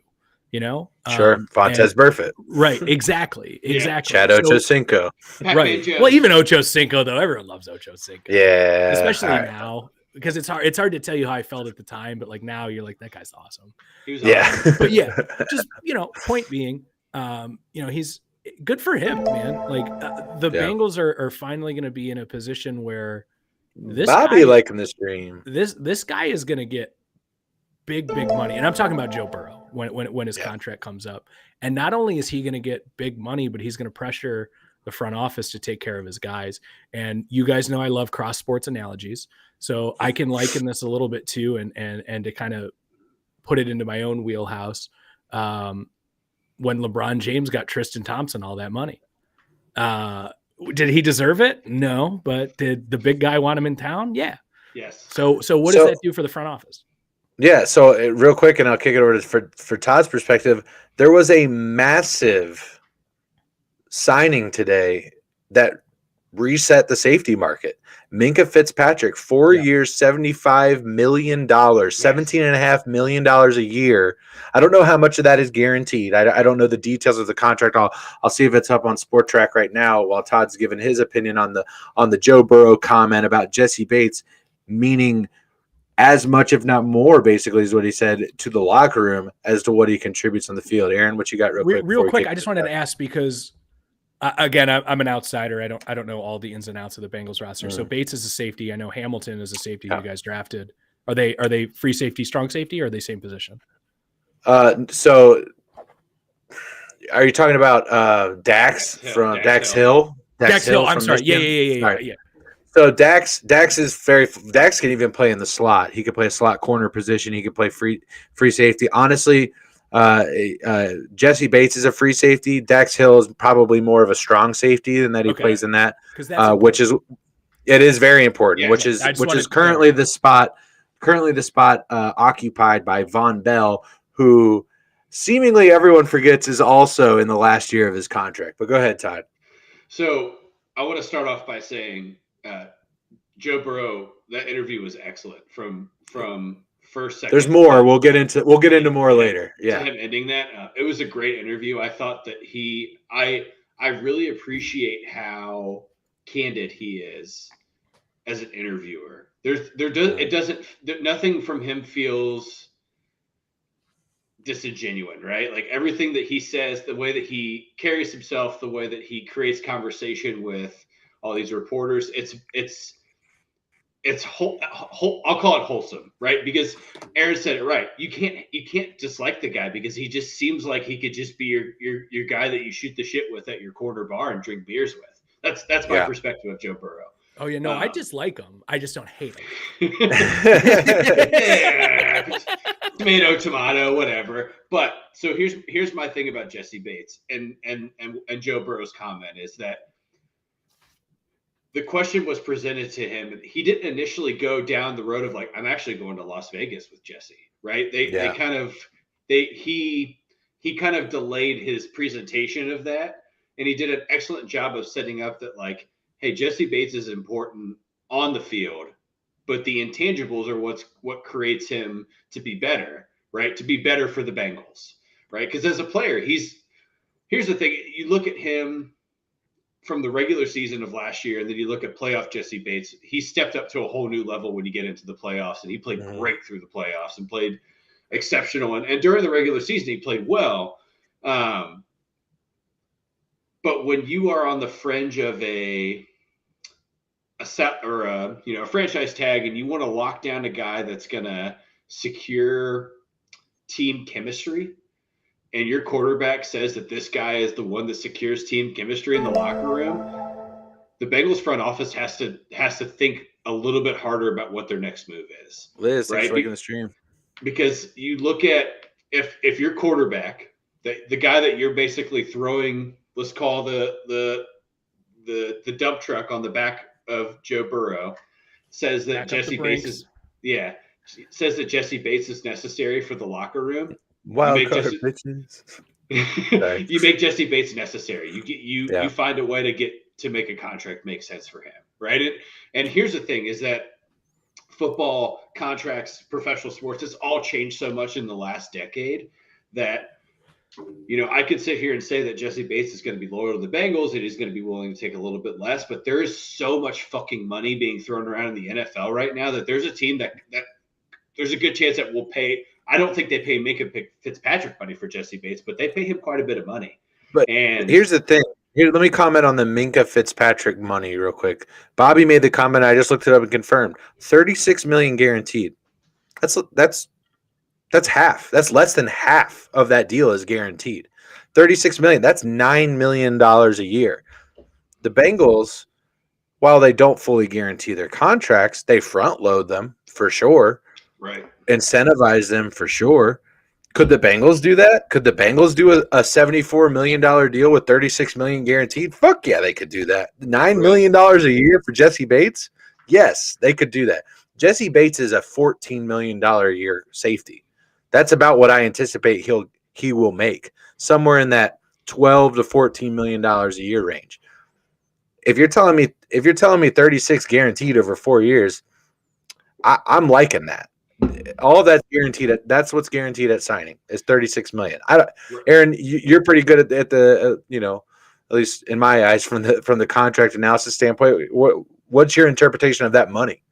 Sure. Vontez Burfict. Right. Exactly. Exactly. Chad Ochocinco. Right. Well, even Ochocinco, though, everyone loves Ochocinco. Yeah. Especially now. Because it's hard to tell you how I felt at the time, but like now you're like, that guy's awesome. He was awesome. But yeah, just point being, he's good for him, man. Like the Bengals are finally going to be in a position where this Bobby guy, liking this dream. This guy is going to get big money, and I'm talking about Joe Burrow when his contract comes up. And not only is he going to get big money, but he's going to pressure the front office to take care of his guys. And you guys know I love cross sports analogies, so I can liken this a little bit too, and to kind of put it into my own wheelhouse. When LeBron James got Tristan Thompson all that money, did he deserve it? No, but did the big guy want him in town? Yeah. Yes. So what does that do for the front office? Yeah. So real quick, and I'll kick it over for Todd's perspective. There was a massive signing today that reset the safety market. Minkah Fitzpatrick, 4 years, $75 million, $17.5 million a year. I don't know how much of that is guaranteed. I don't know the details of the contract. I'll see if it's up on Sport Track right now while Todd's giving his opinion on the Joe Burrow comment about Jesse Bates, meaning as much, if not more, basically, is what he said to the locker room as to what he contributes on the field. Aaron, what you got real quick? I just wanted to ask because, again, I'm an outsider. I don't know all the ins and outs of the Bengals roster. So Bates is a safety. I know Hamilton is a safety you guys drafted. Are they free safety, strong safety, or are they same position? So are you talking about Dax from Dax Hill? Dax Hill. I'm sorry. Yeah. So Dax can even play in the slot. He could play a slot corner position. He could play free safety. Honestly, Jesse Bates is a free safety. Dax Hill is probably more of a strong safety than that he plays in that, which is very important. Which is currently the spot occupied by Von Bell, who seemingly everyone forgets is also in the last year of his contract. But go ahead, Todd. So I want to start off by saying Joe Burrow, that interview was excellent from first, second. There's more. We'll get into more later. Yeah. To him ending that, it was a great interview. I thought that I really appreciate how candid he is as an interviewer. Nothing from him feels disingenuous, right? Like everything that he says, the way that he carries himself, the way that he creates conversation with all these reporters, it's I'll call it wholesome, right? Because Aaron said it right. You can't dislike the guy because he just seems like he could just be your guy that you shoot the shit with at your corner bar and drink beers with. That's my perspective of Joe Burrow. Oh yeah, no, I dislike him. I just don't hate him. Tomato, whatever. But so here's my thing about Jesse Bates and Joe Burrow's comment is that the question was presented to him. He didn't initially go down the road of like, I'm actually going to Las Vegas with Jesse, right? He kind of delayed his presentation of that. And he did an excellent job of setting up that like, hey, Jesse Bates is important on the field, but the intangibles are what creates him to be better, right? To be better for the Bengals, right? Because as a player, here's the thing. You look at him from the regular season of last year, and then you look at playoff Jesse Bates, he stepped up to a whole new level when you get into the playoffs, and he played great through the playoffs and played exceptional. And during the regular season, he played well. But when you are on the fringe of a franchise tag and you want to lock down a guy that's going to secure team chemistry, and your quarterback says that this guy is the one that secures team chemistry in the locker room, the Bengals front office has to think a little bit harder about what their next move is. Liz, right? Like in the stream. Because you look at if your quarterback, the guy that you're basically throwing, let's call the dump truck on the back of Joe Burrow, says that Jesse Bates is necessary for the locker room. You make Jesse Bates necessary. You find a way to make a contract make sense for him, right? And here's the thing: is that football contracts, professional sports, it's all changed so much in the last decade that I could sit here and say that Jesse Bates is going to be loyal to the Bengals and he's going to be willing to take a little bit less, but there is so much fucking money being thrown around in the NFL right now that there's a team that there's a good chance that will pay. I don't think they pay Minkah Fitzpatrick money for Jesse Bates, but they pay him quite a bit of money. And here's the thing. Here, let me comment on the Minkah Fitzpatrick money real quick. Bobby made the comment. I just looked it up and confirmed. $36 million guaranteed. That's half. That's less than half of that deal is guaranteed. $36 million. That's $9 million a year. the Bengals, while they don't fully guarantee their contracts, they front load them for sure. Right. Incentivize them for sure. Could the Bengals do that? Could the Bengals do a $74 million deal with $36 million guaranteed? Fuck yeah, they could do that. $9 million a year for Jesse Bates? Yes, they could do that. Jesse Bates is a $14 million a year safety. That's about what I anticipate he will make, somewhere in that $12 to $14 million a year range. If you're telling me 36 guaranteed over 4 years, I'm liking that. All of that's guaranteed. That's what's guaranteed at signing is 36 million. Aaron, you're pretty good at the at least in my eyes from the contract analysis standpoint. What's your interpretation of that money?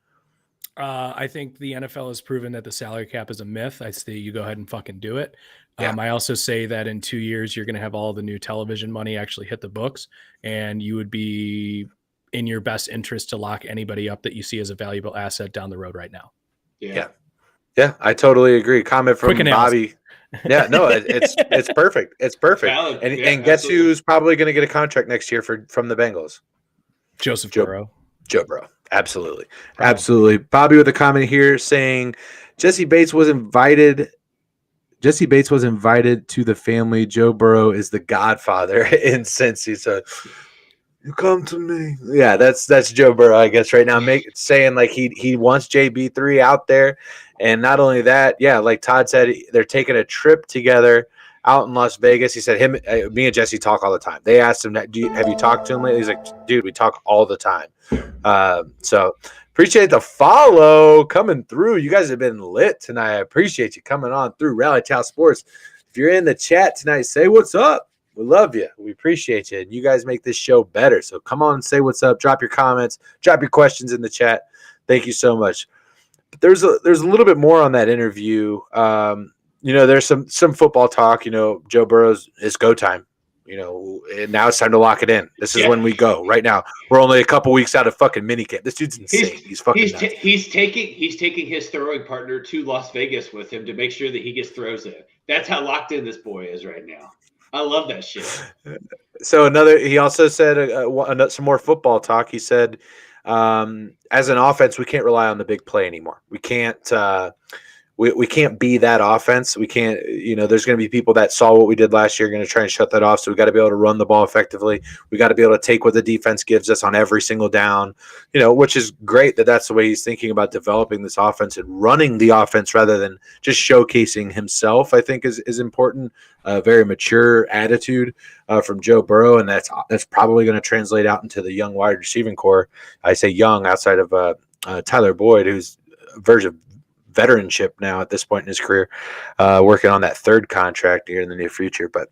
I think the NFL has proven that the salary cap is a myth. I say you go ahead and fucking do it. Yeah. I also say that in 2 years, you're going to have all the new television money actually hit the books, and you would be in your best interest to lock anybody up that you see as a valuable asset down the road right now. Yeah, I totally agree. Comment from Bobby. Yeah, no, it's perfect. It's perfect. Valid. And guess who's probably going to get a contract next year from the Bengals? Joseph Burrow. Joe Burrow. Absolutely. Probably. Absolutely. Bobby with a comment here saying Jesse Bates was invited to the family. Joe Burrow is the godfather in Cincy. So you come to me. Yeah, that's Joe Burrow, I guess, right now. Saying like he wants JB3 out there. And not only that, yeah, like Todd said, they're taking a trip together out in Las Vegas. He said me and Jesse talk all the time. They asked him, have you talked to him lately? He's like, dude, we talk all the time. So appreciate the follow coming through. You guys have been lit tonight. I appreciate you coming on through Rally Town Sports. If you're in the chat tonight, say what's up. We love you. We appreciate you. And you guys make this show better. So come on and say what's up. Drop your comments. Drop your questions in the chat. Thank you so much. But there's a little bit more on that interview. There's some football talk. Joe Burrow's it's go time. And now it's time to lock it in. This is when we go. Right now, we're only a couple weeks out of fucking minicamp. This dude's insane. He's taking his throwing partner to Las Vegas with him to make sure that he gets throws in. That's how locked in this boy is right now. I love that shit. So he also said some more football talk. He said, as an offense, we can't rely on the big play anymore. We can't. We can't be that offense. We can't, there's going to be people that saw what we did last year, going to try and shut that off. So we got to be able to run the ball effectively. We got to be able to take what the defense gives us on every single down, which is great that's the way he's thinking about developing this offense and running the offense rather than just showcasing himself, I think is important. A very mature attitude from Joe Burrow. And that's probably going to translate out into the young wide receiving core. I say young outside of Tyler Boyd, who's a version of veteranship now at this point in his career, working on that third contract here in the near future. But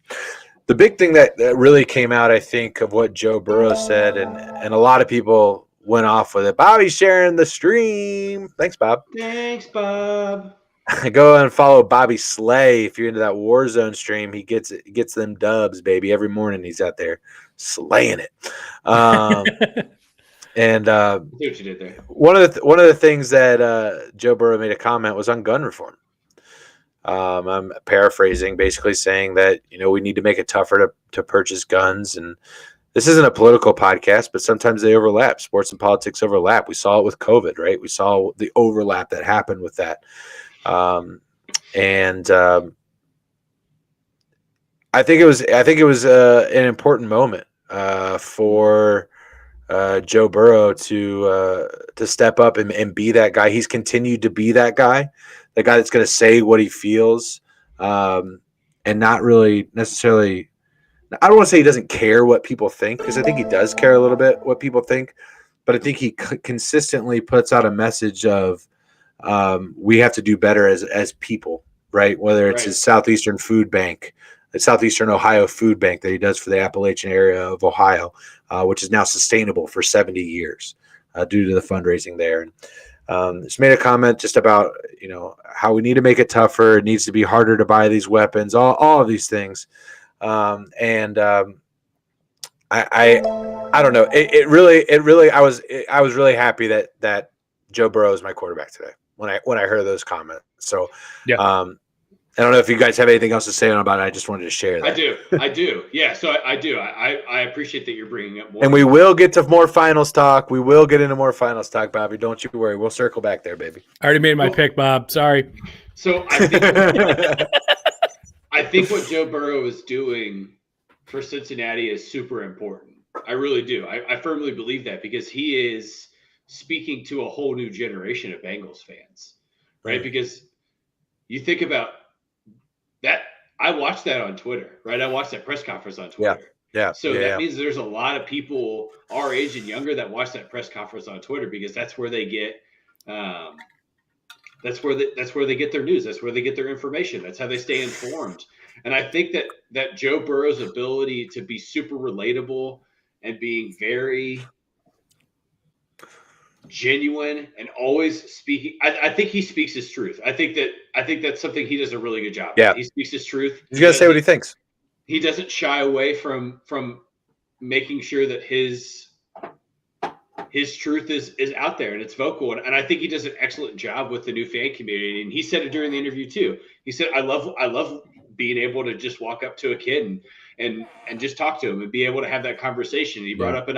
the big thing that really came out, I think, of what Joe Burrow said, and a lot of people went off with it. Bobby's sharing the stream. Thanks, Bob. Thanks, Bob. Go and follow Bobby Slay if you're into that Warzone stream. He gets them dubs, baby. Every morning he's out there slaying it. And see what you did there. One of the things that Joe Burrow made a comment was on gun reform. I'm paraphrasing, basically saying that we need to make it tougher to purchase guns. And this isn't a political podcast, but sometimes they overlap. Sports and politics overlap. We saw it with COVID, right? We saw the overlap that happened with that. I think it was an important moment for Joe Burrow to step up and be that guy. He's continued to be that guy, the guy that's going to say what he feels, and not really necessarily. I don't want to say he doesn't care what people think, because I think he does care a little bit what people think, but I think he consistently puts out a message of we have to do better as people, right? Whether it's his Southeastern Food Bank, the Southeastern Ohio Food Bank that he does for the Appalachian area of Ohio, which is now sustainable for 70 years due to the fundraising there. And just made a comment just about, how we need to make it tougher. It needs to be harder to buy these weapons, all of these things. I don't know. It really, I was really happy that Joe Burrow is my quarterback today when I heard those comments. So, yeah. I don't know if you guys have anything else to say about it. I just wanted to share that. I do. Yeah, so I do. I appreciate that you're bringing up more. And we will get to more finals talk. We will get into more finals talk, Bobby. Don't you worry. We'll circle back there, baby. I already made my pick, Bob. Sorry. So I think what Joe Burrow is doing for Cincinnati is super important. I really do. I firmly believe that because he is speaking to a whole new generation of Bengals fans, right? Because you think about that. I watched that on Twitter, right? I watched that press conference on Twitter. Yeah. So that means there's a lot of people our age and younger that watch that press conference on Twitter because that's where they get that's where they get their news. That's where they get their information. That's how they stay informed. And I think that Joe Burrow's ability to be super relatable and being very genuine and always speaking, I think he speaks his truth. I think that's something he does a really good job. Yeah, he speaks his truth. He's gonna say what he thinks. He doesn't shy away from making sure that his truth is out there and it's vocal. And I think he does an excellent job with the new fan community. And he said it during the interview too. He said, I love being able to just walk up to a kid and just talk to him and be able to have that conversation. He brought up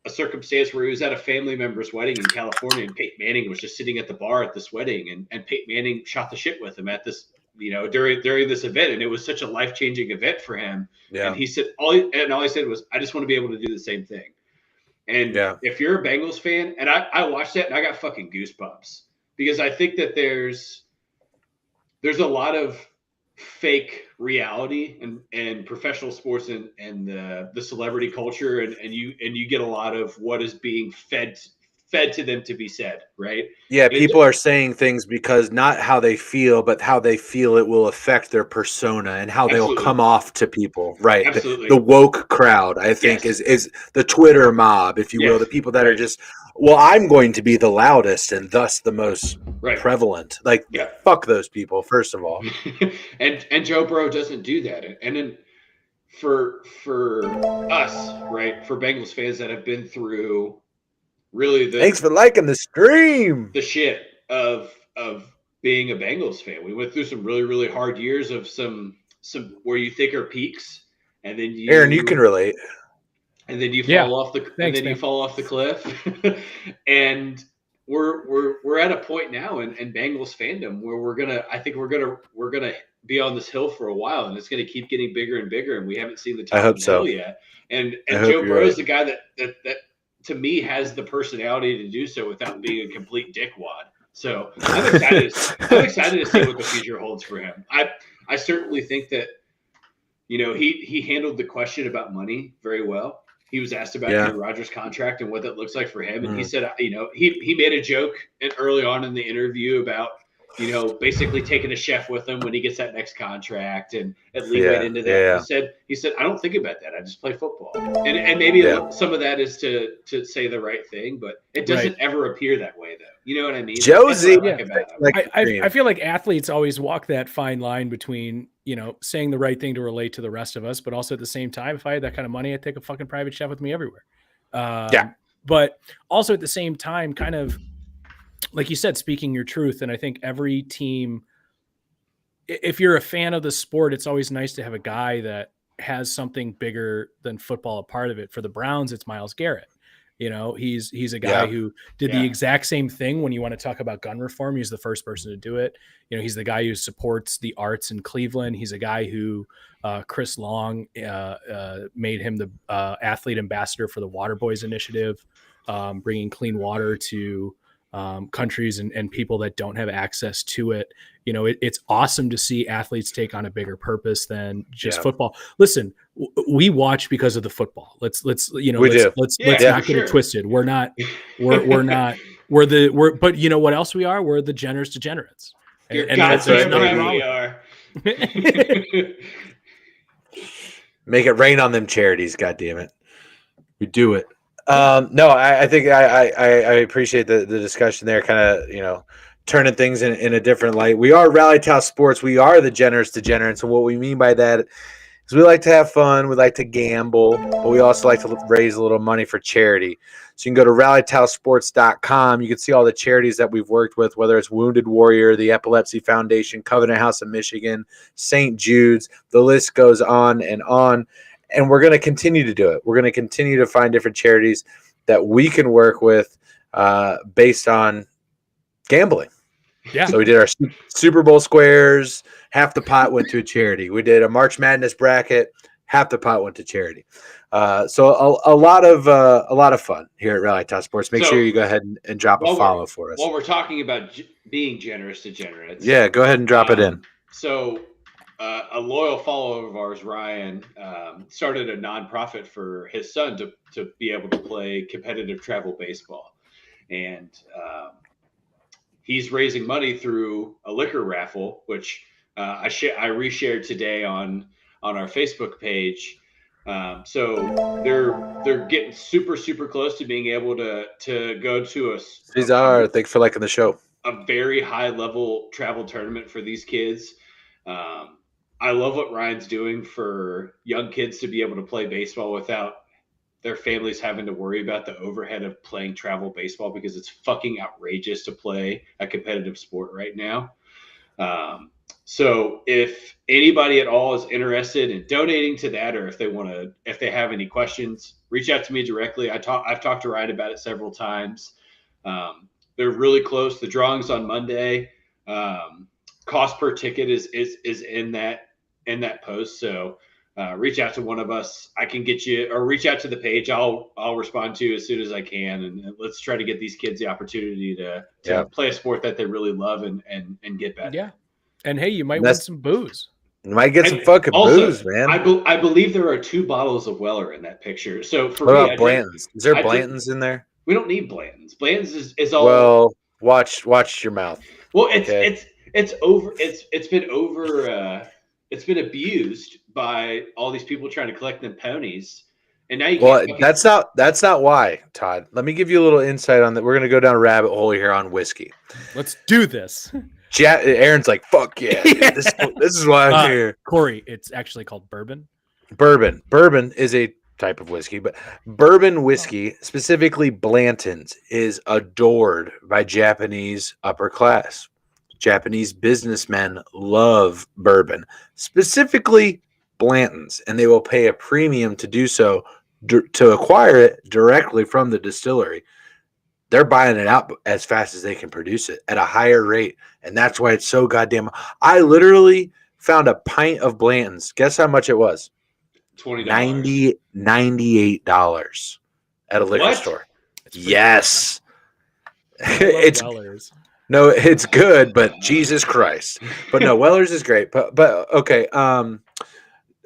a circumstance where he was at a family member's wedding in California and Peyton Manning was just sitting at the bar at this wedding and Peyton Manning shot the shit with him at this, during this event. And it was such a life-changing event for him. Yeah. And he said, all he said was, I just want to be able to do the same thing. And if you're a Bengals fan, and I watched that and I got fucking goosebumps because I think that there's a lot of fake reality and professional sports and the celebrity culture and you get a lot of what is being fed to them to be said, right? Yeah, people are saying things because not how they feel, but how they feel it will affect their persona and how they'll come off to people, right? The woke crowd, I think, is the Twitter mob, if you will, the people that are just, well, I'm going to be the loudest and thus the most prevalent. Like, fuck those people, first of all. and Joe Burrow doesn't do that. And then for us, right, for Bengals fans that have been through really thanks for liking the stream. The shit of being a Bengals fan. We went through some really, really hard years of some where you think are peaks, and then Aaron, you can relate. And then you fall off the you fall off the cliff. And we're at a point now in Bengals fandom where we're gonna be on this hill for a while, and it's gonna keep getting bigger and bigger, and we haven't seen the top of the hill yet. And Joe Burrow is the guy that to me has the personality to do so without being a complete dickwad. So I'm excited to see what the future holds for him. I certainly think that, he handled the question about money very well. He was asked about Aaron Rodgers' contract and what that looks like for him. And he said, he made a joke early on in the interview about, basically taking a chef with him when he gets that next contract and lead into that. He said, I don't think about that. I just play football. And maybe some of that is to say the right thing, but it doesn't ever appear that way though. You know what I mean? Josie. I feel like athletes always walk that fine line between, saying the right thing to relate to the rest of us, but also at the same time, if I had that kind of money, I'd take a fucking private chef with me everywhere. But also at the same time, kind of, like you said, speaking your truth. And I think every team, if you're a fan of the sport, it's always nice to have a guy that has something bigger than football a part of it. For the Browns, it's Myles Garrett. He's a guy who did the exact same thing. When you want to talk about gun reform, he's the first person to do it. He's the guy who supports the arts in Cleveland. He's a guy who Chris Long made him the athlete ambassador for the Water Boys initiative, bringing clean water to countries and people that don't have access to it. It's awesome to see athletes take on a bigger purpose than just football. Listen, we watch because of the football. Let's not get it twisted. But you know what else we are? We're the Jenners degenerates. And that's nothing wrong we are. Make it rain on them charities. God damn it. We do it. No, I think I appreciate the discussion there, kind of, turning things in a different light. We are Rally Town Sports. We are the Jenners degenerates. And what we mean by that is we like to have fun. We like to gamble, but we also like to raise a little money for charity. So you can go to rallytowsports.com. You can see all the charities that we've worked with, whether it's Wounded Warrior, the Epilepsy Foundation, Covenant House of Michigan, St. Jude's. The list goes on. And we're going to continue to do it. We're going to continue to find different charities that we can work with based on gambling. Yeah. So we did our Super Bowl squares. Half the pot went to a charity. We did a March Madness bracket. Half the pot went to charity. So a lot of fun here at Rally Top Sports. Make sure you go ahead and drop a follow for us. While we're talking about being generous to generates. Yeah, go ahead and drop it in. So a loyal follower of ours, Ryan, started a nonprofit for his son to be able to play competitive travel baseball. And he's raising money through a liquor raffle, which I reshared today on our Facebook page. So they're getting super, super close to being able to go to Thanks for liking the show. A very high level travel tournament for these kids. I love what Ryan's doing for young kids to be able to play baseball without their families having to worry about the overhead of playing travel baseball, because it's fucking outrageous to play a competitive sport right now. So if anybody at all is interested in donating to that, or if they have any questions, reach out to me directly. I've talked to Ryan about it several times. They're really close. The drawing's on Monday. Cost per ticket is in that post. So reach out to one of us. I can get you, or reach out to the page. I'll respond to you as soon as I can. And let's try to get these kids the opportunity to play a sport that they really love and get better. Yeah. And hey, you might win some booze. You might get some fucking booze, man. I believe there are 2 bottles of Weller in that picture. So for what about Blanton's? Is there Blanton's in there? We don't need Blanton's. Blanton's is all. Well, watch your mouth. Well, it's over. It's been abused by all these people trying to collect them ponies, and now you. Well, that's not why, Todd. Let me give you a little insight on that. We're gonna go down a rabbit hole here on whiskey. Let's do this. Aaron's like, fuck yeah. This is why I'm here. Corey, it's actually called bourbon. Bourbon is a type of whiskey, but bourbon whiskey, specifically Blanton's, is adored by Japanese upper class. Japanese businessmen love bourbon, specifically Blanton's, and they will pay a premium to do so to acquire it directly from the distillery. They're buying it out as fast as they can produce it at a higher rate, and that's why it's so goddamn. I literally found a pint of Blanton's. Guess how much it was? $20. $98 at a liquor store. Yes. It's good, but Jesus Christ. But no, Weller's is great. But okay.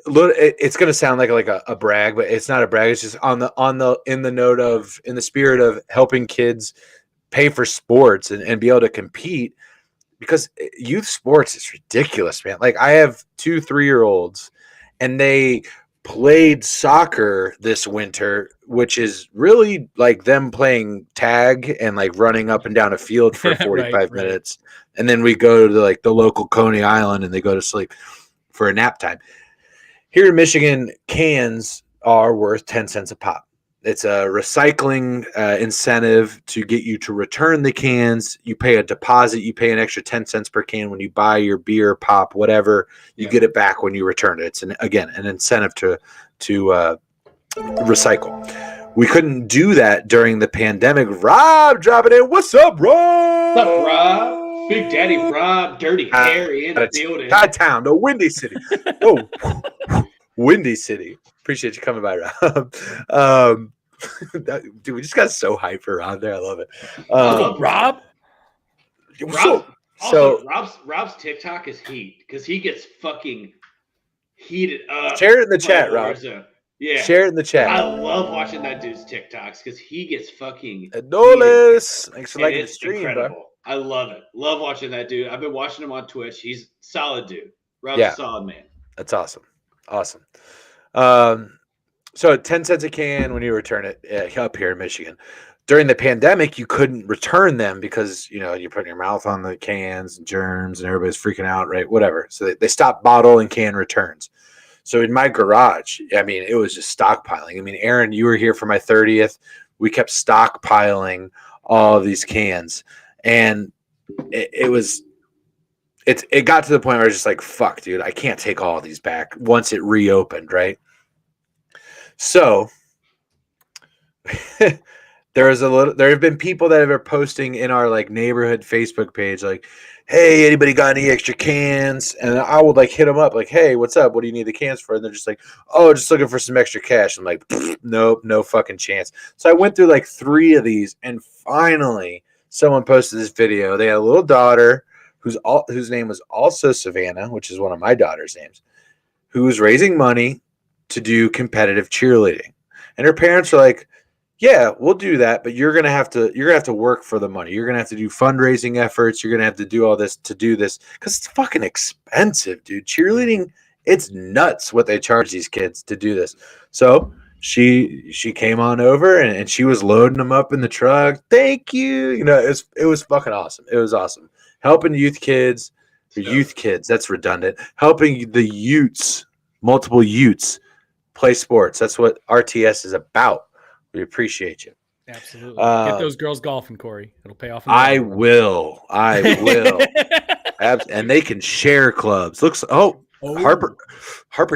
It's going to sound like a brag, but it's not a brag. It's just in the spirit of helping kids pay for sports and be able to compete, because youth sports is ridiculous, man. Like I have 2 3-year-olds, and they played soccer this winter, which is really like them playing tag and like running up and down a field for 45 minutes. And then we go to the local Coney Island and they go to sleep for a nap time. Here in Michigan, cans are worth 10 cents a pop. It's a recycling incentive to get you to return the cans. You pay a deposit. You pay an extra 10 cents per can when you buy your beer, pop, whatever. You get it back when you return it. It's an incentive to recycle. We couldn't do that during the pandemic. Rob dropping in. What's up, Rob? What's up, Rob? Big Daddy Rob, Dirty Harry in the building. Town, the Windy City. Oh, Windy City. Appreciate you coming by, Rob. Dude, we just got so hyped for Rob there. I love it. Rob? Rob's TikTok is heat because he gets fucking heated up. Share it in the chat, Rob. Yeah. Share it in the chat. I love watching that dude's TikToks because he gets fucking Adolis. Thanks for liking the stream, incredible. Bro. I love it. Love watching that dude. I've been watching him on Twitch. He's a solid dude. Rob's a solid man. That's awesome. So 10 cents a can when you return it up here in Michigan. During the pandemic, you couldn't return them because, you're putting your mouth on the cans and germs and everybody's freaking out, right? Whatever. So they stopped bottle and can returns. So in my garage, it was just stockpiling. Aaron, you were here for my 30th. we kept stockpiling all of these cans, and it got to the point where I was just like, fuck, dude, I can't take all of these back once it reopened, right? So there have been people that have been posting in our like neighborhood Facebook page, like, hey, anybody got any extra cans? And I would like hit them up, like, hey, what's up? What do you need the cans for? And they're just like, oh, just looking for some extra cash. I'm like, nope, no fucking chance. So I went through like 3 of these, and finally someone posted this video. They had a little daughter whose name was also Savannah, which is one of my daughter's names, who was raising money to do competitive cheerleading. And her parents are like, yeah, we'll do that, but you're gonna have to work for the money. You're gonna have to do fundraising efforts. You're gonna have to do all this to do this because it's fucking expensive, dude. Cheerleading, it's nuts what they charge these kids to do this. So she came on over and she was loading them up in the truck. Thank you. You know, it was fucking awesome. It was awesome. Helping youth kids, that's redundant. Helping the youths, multiple youths, play sports. That's what RTS is about. We appreciate you. Absolutely. Get those girls golfing, Corey. It'll pay off. I will. And they can share clubs. Harper,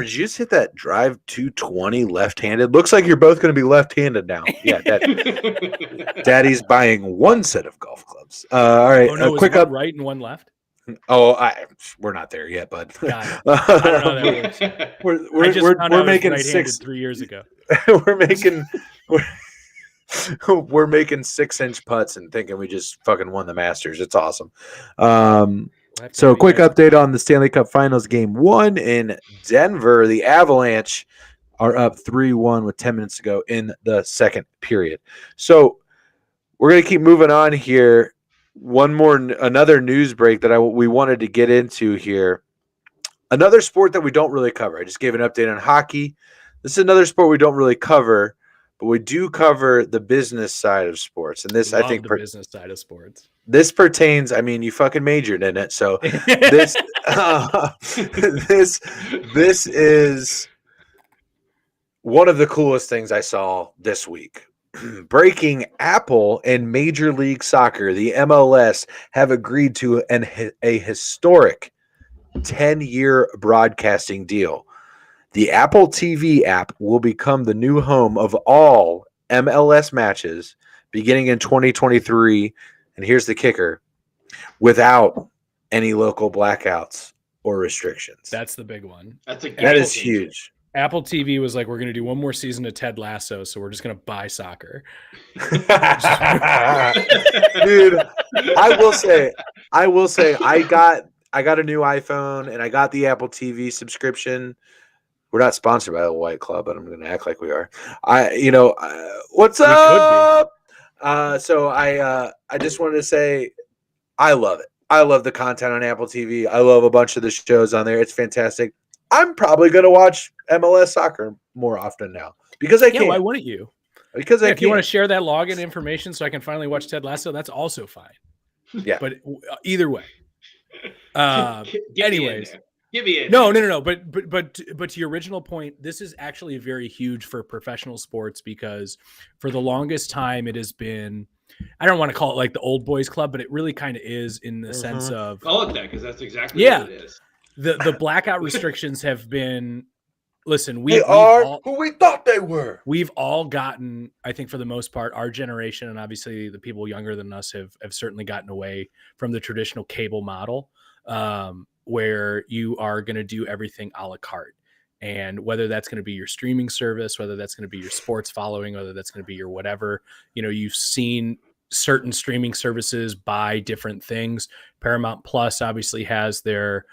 did you just hit that drive 220 left-handed? Looks like you're both going to be left-handed now. Yeah, Daddy's buying 1 set of golf clubs. All right, quick up, right and 1 left. Oh, we're not there yet, bud. Got it. I don't know how that works. We're making 6 3 years ago. we're making 6-inch putts and thinking we just fucking won the Masters. It's awesome. So quick update on the Stanley Cup Finals game 1 in Denver. The Avalanche are up 3-1 with 10 minutes to go in the second period. So we're going to keep moving on here. Another news break that we wanted to get into here. Another sport that we don't really cover. I just gave an update on hockey. This is another sport we don't really cover, but we do cover the business side of sports. And this, I think, the business side of sports. This pertains. I mean, you fucking majored in it, so this this is one of the coolest things I saw this week. Breaking: Apple and Major League Soccer, the MLS, have agreed to a historic 10-year broadcasting deal. The Apple TV app will become the new home of all MLS matches beginning in 2023. And here's the kicker: without any local blackouts or restrictions. That's the big one. That is huge. Apple TV was like, we're going to do 1 more season of Ted Lasso, so we're just going to buy soccer. Dude, I will say, I got a new iPhone and I got the Apple TV subscription. We're not sponsored by the White Club, but I'm going to act like we are. What's up? So I just wanted to say, I love it. I love the content on Apple TV. I love a bunch of the shows on there. It's fantastic. I'm probably going to watch MLS soccer more often now because I can. Why wouldn't you? Because if you want to share that login information so I can finally watch Ted Lasso, that's also fine. Yeah. But either way. Anyways. Give me it. No. But to your original point, this is actually very huge for professional sports because for the longest time it has been, I don't want to call it like the old boys club, but it really kind of is in the sense of call it that because that's exactly what it is. The blackout restrictions have been. Listen, who we thought they were. We've all gotten, I think, for the most part, our generation, and obviously the people younger than us have certainly gotten away from the traditional cable model, where you are going to do everything a la carte. And whether that's going to be your streaming service, whether that's going to be your sports following, whether that's going to be your whatever, you've seen certain streaming services buy different things. Paramount Plus obviously has their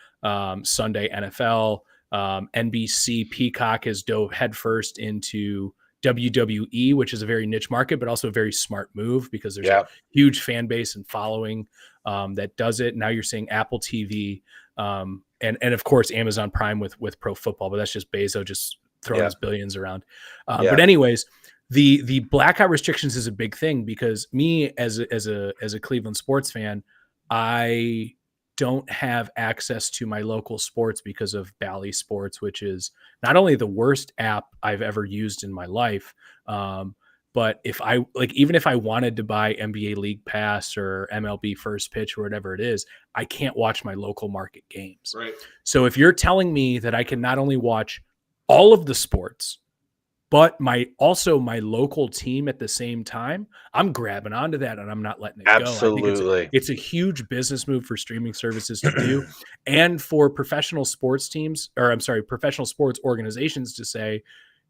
Sunday NFL. NBC Peacock has dove headfirst into WWE, which is a very niche market, but also a very smart move because there's a huge fan base and following that does it. Now you're seeing Apple TV and of course Amazon Prime with Pro Football, but that's just Bezos just throwing his billions around. But anyways, the blackout restrictions is a big thing because me as a Cleveland sports fan, I don't have access to my local sports because of Bally Sports, which is not only the worst app I've ever used in my life, But even if I wanted to buy NBA League Pass or MLB First Pitch or whatever it is, I can't watch my local market games. Right. So if you're telling me that I can not only watch all of the sports, but my local team at the same time, I'm grabbing onto that and I'm not letting it Absolutely. go. I think it's a huge business move for streaming services to do, and for professional sports organizations to say,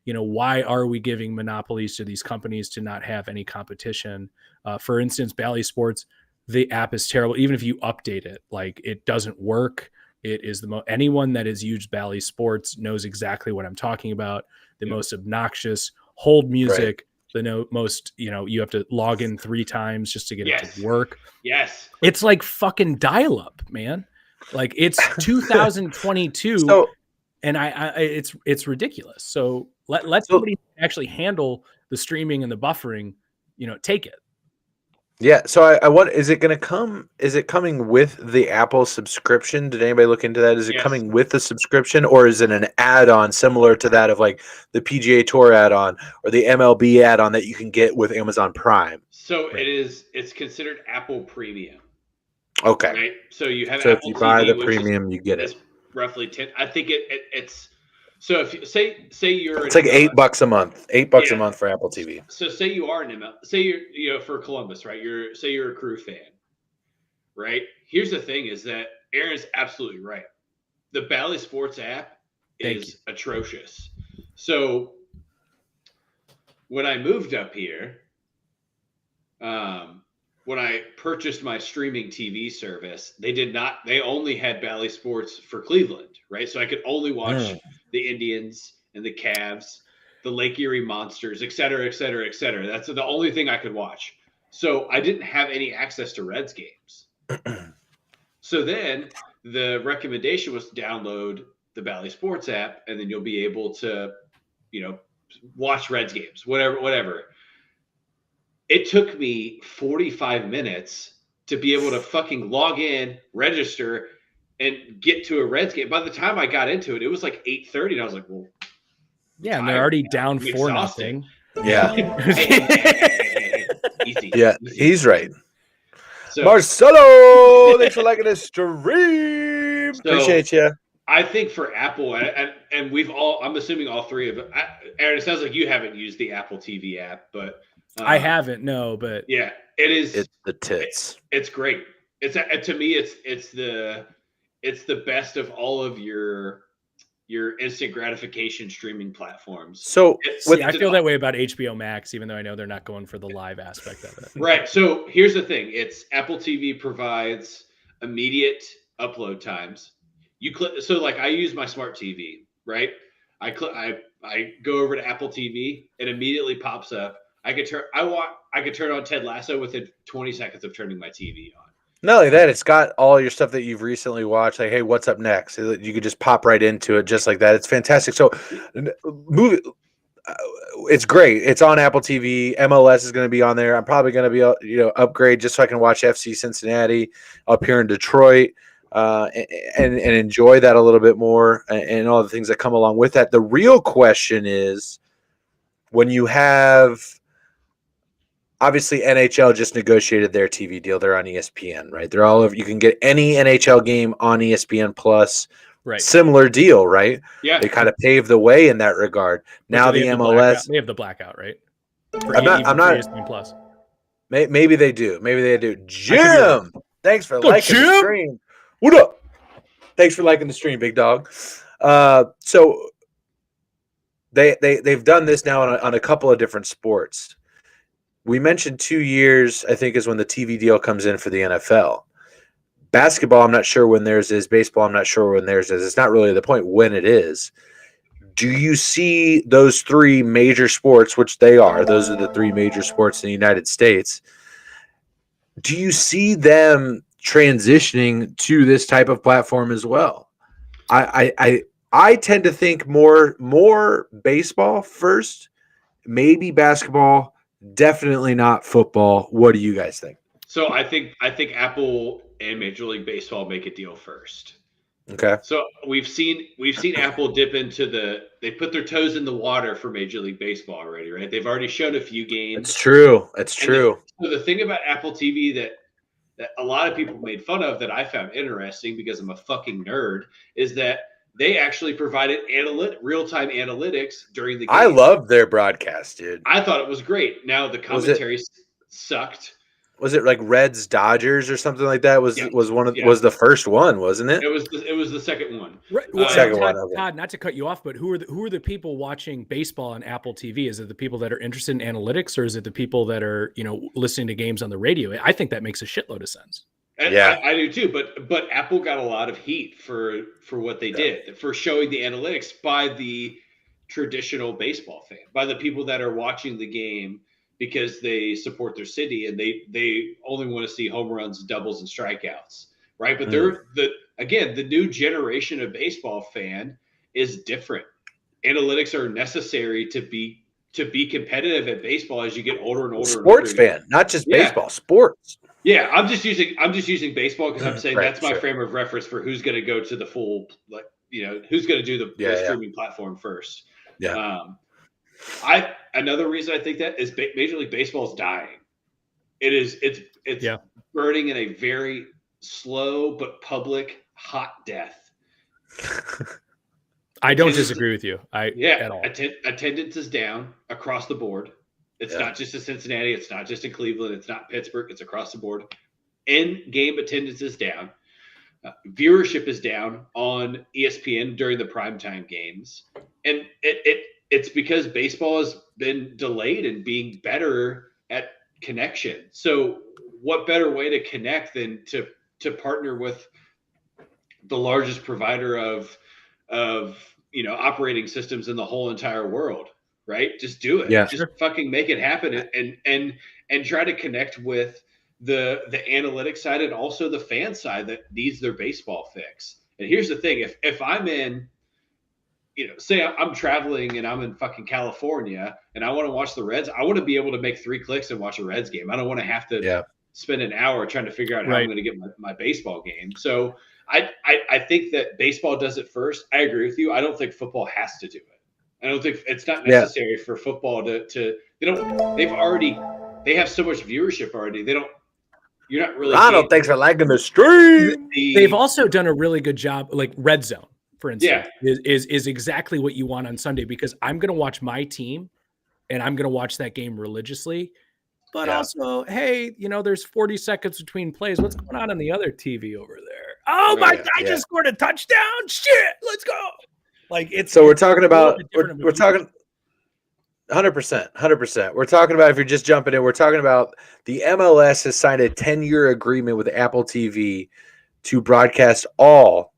why are we giving monopolies to these companies to not have any competition? For instance, Bally Sports, the app is terrible. Even if you update it, like, it doesn't work. It is anyone that has used Bally Sports knows exactly what I'm talking about. The most obnoxious, hold music, most, you have to log in 3 times just to get it to work. Yes. It's like fucking dial up, man. Like, it's 2022 and it's ridiculous. So let somebody actually handle the streaming and the buffering, take it. Yeah. So I want, is it coming with the Apple subscription? Did anybody look into that? Is it coming with the subscription, or is it an add-on similar to that of like the PGA Tour add-on or the MLB add-on that you can get with Amazon Prime? So it's considered Apple Premium. Okay. Right. So you have Apple if you TV, buy the premium, you get it. Roughly 10. I think it's. So if you say you're, it's like $8 a month, $8 a month for Apple TV. So say you are an ML, say you're for Columbus, right? You're a Crew fan, right? Here's the thing: is that Aaron's absolutely right. The Bally Sports app is atrocious. So when I moved up here, when I purchased my streaming TV service, they only had Bally Sports for Cleveland, right? So I could only watch the Indians and the Cavs, the Lake Erie Monsters, et cetera, et cetera, et cetera. That's the only thing I could watch. So I didn't have any access to Reds games. So then the recommendation was to download the Bally Sports app, and then you'll be able to, watch Reds games, whatever. It took me 45 minutes to be able to fucking log in, register, and get to a Reds game. By the time I got into it, it was like 8:30, and I was like, well, yeah, and they're already down 4-0. Yeah. Easy. Yeah, easy. He's right. So, Marcelo, thanks for liking the stream. Appreciate you. I think for Apple, and I'm assuming all three of it. Aaron, it sounds like you haven't used the Apple TV app, but I haven't, no, but yeah, it is. It's the tits. It's great. It's to me, it's the best of all of your instant gratification streaming platforms. So I feel that way about HBO Max, even though I know they're not going for the live aspect of it. Right. So here's the thing: it's Apple TV provides immediate upload times. You click. So like I use my smart TV, right? I go over to Apple TV. It immediately pops up. I could turn on Ted Lasso within 20 seconds of turning my TV on. Not only that, it's got all your stuff that you've recently watched. Like, hey, what's up next? You could just pop right into it just like that. It's fantastic. So, it's great. It's on Apple TV. MLS is going to be on there. I'm probably going to be, upgrade just so I can watch FC Cincinnati up here in Detroit, and enjoy that a little bit more, and all the things that come along with that. The real question is, when you have. Obviously, NHL just negotiated their TV deal. They're on ESPN, right? They're all over. You can get any NHL game on ESPN Plus. Right. Similar deal, right? Yeah. They kind of paved the way in that regard. Now the MLS. They have the blackout, right? I'm not. ESPN Plus. Maybe they do. Maybe they do. Jim, thanks for liking the stream. What up? Thanks for liking the stream, big dog. So they've done this now on a couple of different sports. We mentioned 2 years, I think, is when the TV deal comes in for the NFL. Basketball, I'm not sure when theirs is. Baseball, I'm not sure when theirs is. It's not really the point when it is. Do you see those 3 major sports, which they are, those are the 3 major sports in the United States, do you see them transitioning to this type of platform as well? I tend to think more baseball first, maybe basketball, definitely not football. What do you guys think? So I think Apple and Major League Baseball make a deal first. Okay. So we've seen Apple dip into they put their toes in the water for Major League Baseball already, right? They've already shown a few games. It's true. It's And true. so the thing about Apple TV that a lot of people made fun of that I found interesting because I'm a fucking nerd is that they actually provided real-time analytics during the game. I love their broadcast, dude. I thought it was great. Now the commentary sucked. Was it like Reds Dodgers or something like that? Was Yeah. was the first one, wasn't it? It was the second one. Right. Well, Second Todd, one, okay. Todd, not to cut you off, but who are the people watching baseball on Apple TV? Is it the people that are interested in analytics, or is it the people that are listening to games on the radio? I think that makes a shitload of sense. And Yeah. I do too. But Apple got a lot of heat for what they did, for showing the analytics by the traditional baseball fan, by the people that are watching the game because they support their city and they only want to see home runs, doubles, and strikeouts, right? But they're the new generation of baseball fan is different. Analytics are necessary to be competitive at baseball as you get older and older. Sports fan, not just baseball, sports. Yeah, I'm just using baseball because I'm saying Right, that's my sure. frame of reference for who's going to go to the full, who's going to do the streaming platform first. Yeah. Another reason I think that is Major League Baseball is dying. It's burning in a very slow but public hot death. I don't disagree with you. At all. Attendance is down across the board. It's not just in Cincinnati. It's not just in Cleveland. It's not Pittsburgh. It's across the board. In-game attendance is down. Viewership is down on ESPN during the primetime games. And it's because baseball has been delayed in being better at connection. So what better way to connect than to partner with the largest provider of operating systems in the whole entire world, right? Just do it. Yeah. Just fucking make it happen and try to connect with the analytics side and also the fan side that needs their baseball fix. And here's the thing, if I'm in, say I'm traveling and I'm in fucking California and I want to watch the Reds, I want to be able to make 3 clicks and watch a Reds game. I don't want to have to spend an hour trying to figure out how I'm going to get my baseball game. So I think that baseball does it first. I agree with you. I don't think football has to do it. I don't think it's not necessary for football to they have so much viewership already. You're not really. Ronald, thanks for liking the stream. They've also done a really good job, like Red Zone, for instance, is exactly what you want on Sunday, because I'm going to watch my team and I'm going to watch that game religiously. But also, hey, there's 40 seconds between plays. What's going on the other TV over there? Oh, my guy just scored a touchdown. Shit, let's go. Like we're talking about we're talking 100%. We're talking about, if you're just jumping in, we're talking about the MLS has signed a 10-year agreement with Apple TV to broadcast all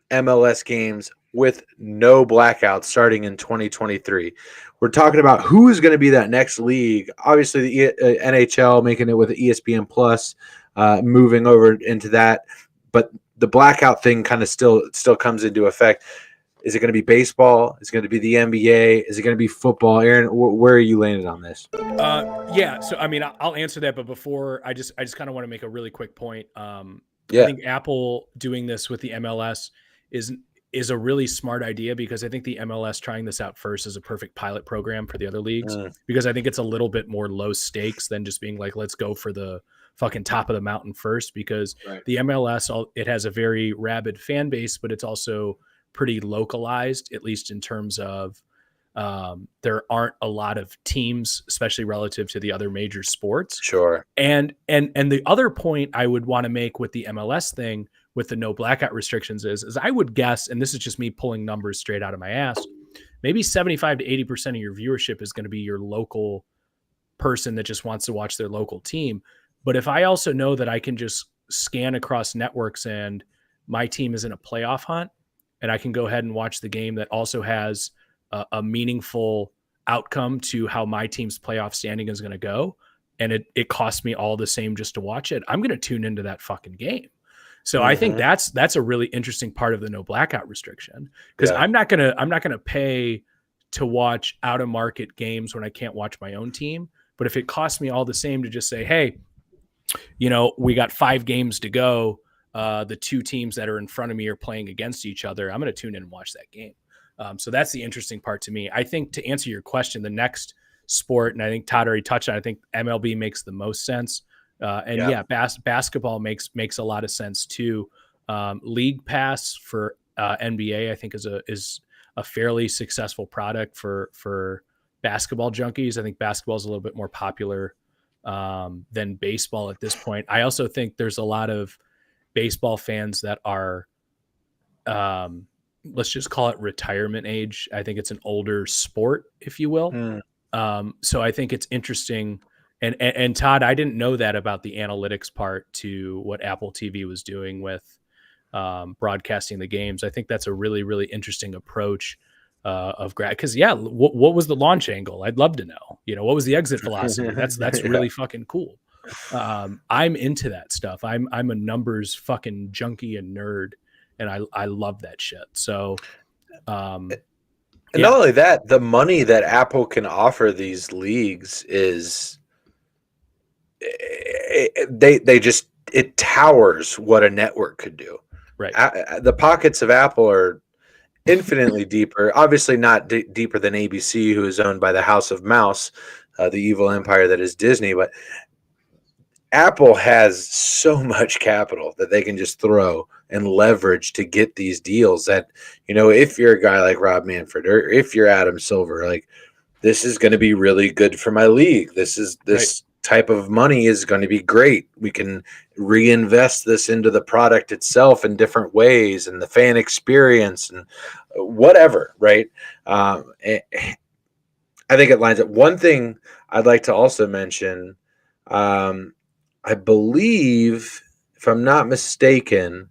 MLS games with no blackouts starting in 2023. We're talking about who is going to be that next league. Obviously, the NHL making it with ESPN Plus, moving over into that, but the blackout thing kind of still comes into effect. Is it going to be baseball? Is it going to be the NBA? Is it going to be football? Aaron, where are you landing on this? So I mean, I'll answer that, but before I just kind of want to make a really quick point. I think Apple doing this with the MLS is a really smart idea, because I think the MLS trying this out first is a perfect pilot program for the other leagues, because I think it's a little bit more low stakes than just being like, let's go for the fucking top of the mountain first, because the MLS, it has a very rabid fan base, but it's also pretty localized, at least in terms of there aren't a lot of teams, especially relative to the other major sports. Sure. And the other point I would want to make with the MLS thing, with the no blackout restrictions, is I would guess, and this is just me pulling numbers straight out of my ass, maybe 75 to 80% of your viewership is going to be your local person that just wants to watch their local team. But if I also know that I can just scan across networks and my team is in a playoff hunt, and I can go ahead and watch the game that also has a meaningful outcome to how my team's playoff standing is going to go, and it costs me all the same just to watch it, I'm going to tune into that fucking game. So I think that's a really interesting part of the no blackout restriction, because I'm not gonna pay to watch out of market games when I can't watch my own team. But if it costs me all the same to just say, hey, we got 5 games to go, the two teams that are in front of me are playing against each other, I'm going to tune in and watch that game. So that's the interesting part to me. I think, to answer your question, the next sport, and I think Todd already touched on, I think MLB makes the most sense. Basketball makes a lot of sense too. League Pass for NBA, I think, is a fairly successful product for basketball junkies. I think basketball is a little bit more popular than baseball at this point. I also think there's a lot of baseball fans that are, let's just call it retirement age. I think it's an older sport, if you will. So I think it's interesting. And Todd, I didn't know that about the analytics part to what Apple TV was doing with broadcasting the games. I think that's a really, really interesting approach of grad. Because what was the launch angle? I'd love to know. What was the exit velocity? That's really fucking cool. I'm into that stuff. I'm a numbers fucking junkie and nerd, and I love that shit. So, and not only that, the money that Apple can offer these leagues is it towers what a network could do. Right. The pockets of Apple are infinitely deeper. Obviously, not deeper than ABC, who is owned by the House of Mouse, the evil empire that is Disney. But Apple has so much capital that they can just throw and leverage to get these deals that, if you're a guy like Rob Manfred or if you're Adam Silver, like, this is going to be really good for my league. This type of money is going to be great. We can reinvest this into the product itself in different ways and the fan experience and whatever, right? I think it lines up. One thing I'd like to also mention, I believe, if I'm not mistaken,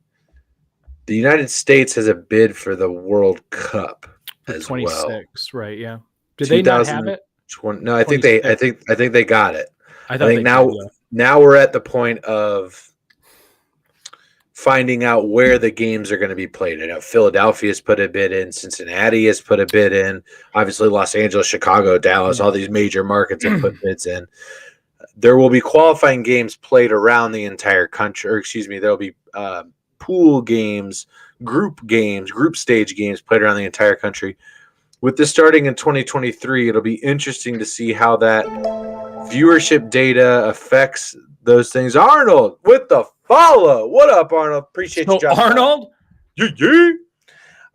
the United States has a bid for the World Cup as 26, well. Right? Yeah. Did they not have it? No, I think they got it. I think now we're at the point of finding out where the games are going to be played. I know Philadelphia's put a bid in, Cincinnati has put a bid in, obviously Los Angeles, Chicago, Dallas, all these major markets have put bids in. There will be qualifying games played around the entire country, or there'll be pool games, group stage games played around the entire country. With this starting in 2023, it'll be interesting to see how that viewership data affects those things. Arnold with the follow. What up, Arnold? Appreciate you, Arnold. Yeah.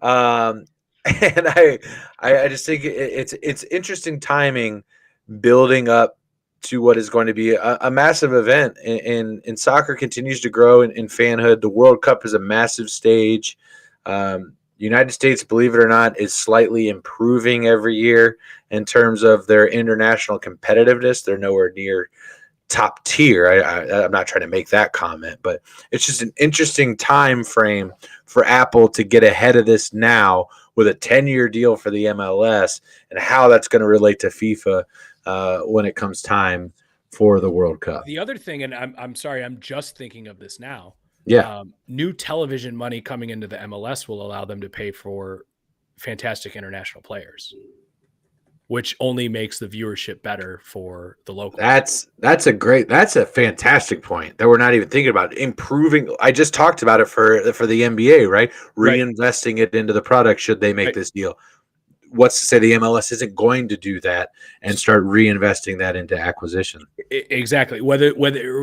And I just think it's interesting timing, building up to what is going to be a massive event. And soccer continues to grow in fanhood. The World Cup is a massive stage. United States, believe it or not, is slightly improving every year in terms of their international competitiveness. They're nowhere near top tier. I'm not trying to make that comment, but it's just an interesting time frame for Apple to get ahead of this now with a 10-year deal for the MLS and how that's going to relate to FIFA when it comes time for the World Cup. The other thing, and I'm sorry, I'm just thinking of this now. Yeah. New television money coming into the MLS will allow them to pay for fantastic international players, which only makes the viewership better for the local. That's a fantastic point that we're not even thinking about. Improving. I just talked about it for the NBA, right? Reinvesting it into the product should they make this deal. What's to say the MLS isn't going to do that and start reinvesting that into acquisition? Exactly. Whether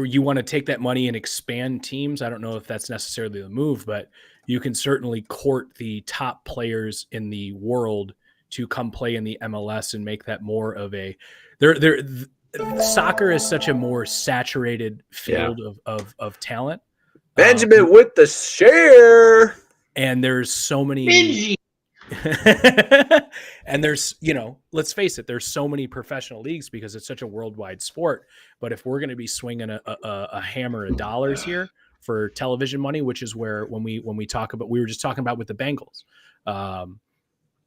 you want to take that money and expand teams, I don't know if that's necessarily the move, but you can certainly court the top players in the world to come play in the MLS and make that more of a soccer is such a more saturated field of talent. Benjamin with the share. And there's so many Benji. And there's, let's face it, there's so many professional leagues because it's such a worldwide sport. But if we're going to be swinging a hammer of dollars here for television money, which is where when we talk about, we were just talking about with the Bengals,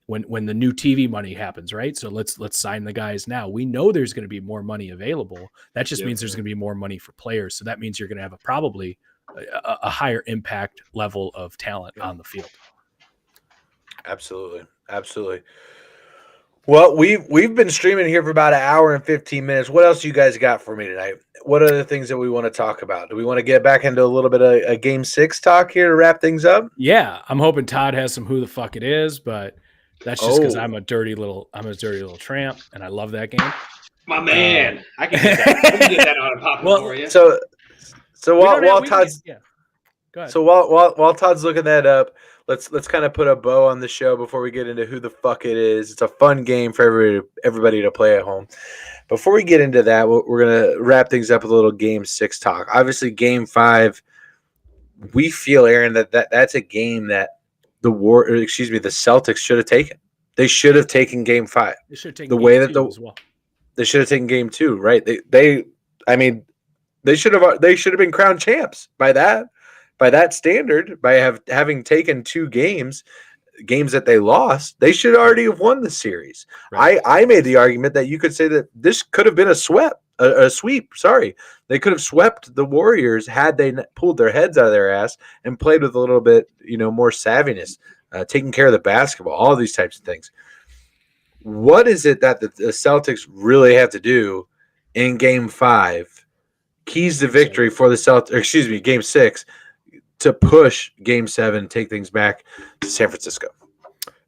when the new TV money happens, right? So let's sign the guys now. We know there's going to be more money available. That just means there's going to be more money for players. So that means you're going to have probably a higher impact level of talent on the field. Absolutely. Well, we've been streaming here for about an hour and 15 minutes. What else you guys got for me tonight? What are the things that we want to talk about? Do we want to get back into a little bit of a game 6 talk here to wrap things up? Yeah, I'm hoping Todd has some who the fuck it is, but that's just because I'm a dirty little tramp and I love that game. My man, I can get that. I can get that on a popping for you. So while Todd's go ahead. So while Todd's looking that up, let's kind of put a bow on the show before we get into who the fuck it is. It's a fun game for everybody to play at home. Before we get into that, we're gonna wrap things up with a little game 6 talk. Obviously, game 5, we feel, Aaron, that's a game that the Celtics should have taken. They should have taken game 5. They should have taken the game way that two as well. They should have taken game 2, right? They should have been crowned champs by that standard, by having taken 2 games that they lost. They should already have won the series. Right. I made the argument that you could say that this could have been a sweep. Sorry, they could have swept the Warriors had they pulled their heads out of their ass and played with a little bit, more savviness, taking care of the basketball, all these types of things. What is it that the Celtics really have to do in game 5? Keys to victory for the Celtics, game 6, to push game 7, take things back to San Francisco.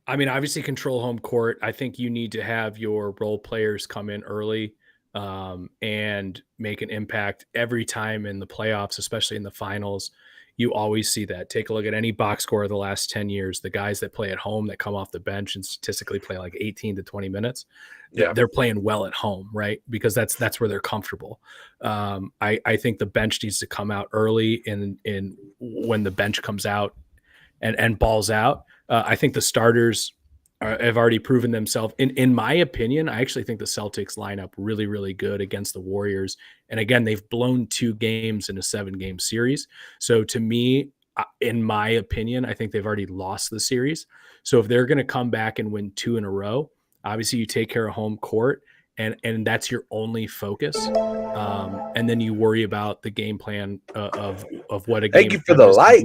I mean, obviously control home court. I think you need to have your role players come in early and make an impact every time in the playoffs, especially in the finals. You always see that. Take a look at any box score of the last 10 years. The guys that play at home that come off the bench and statistically play like 18 to 20 minutes, they're playing well at home, right? Because that's where they're comfortable. I think the bench needs to come out early in when the bench comes out and balls out. I think the starters have already proven themselves. In my opinion, I actually think the Celtics line up really, really good against the Warriors. And again, they've blown 2 games in a 7-game series. So to me, in my opinion, I think they've already lost the series. So if they're going to come back and win 2 in a row, obviously you take care of home court and that's your only focus. And then you worry about the game plan of what a game. Thank you for the light.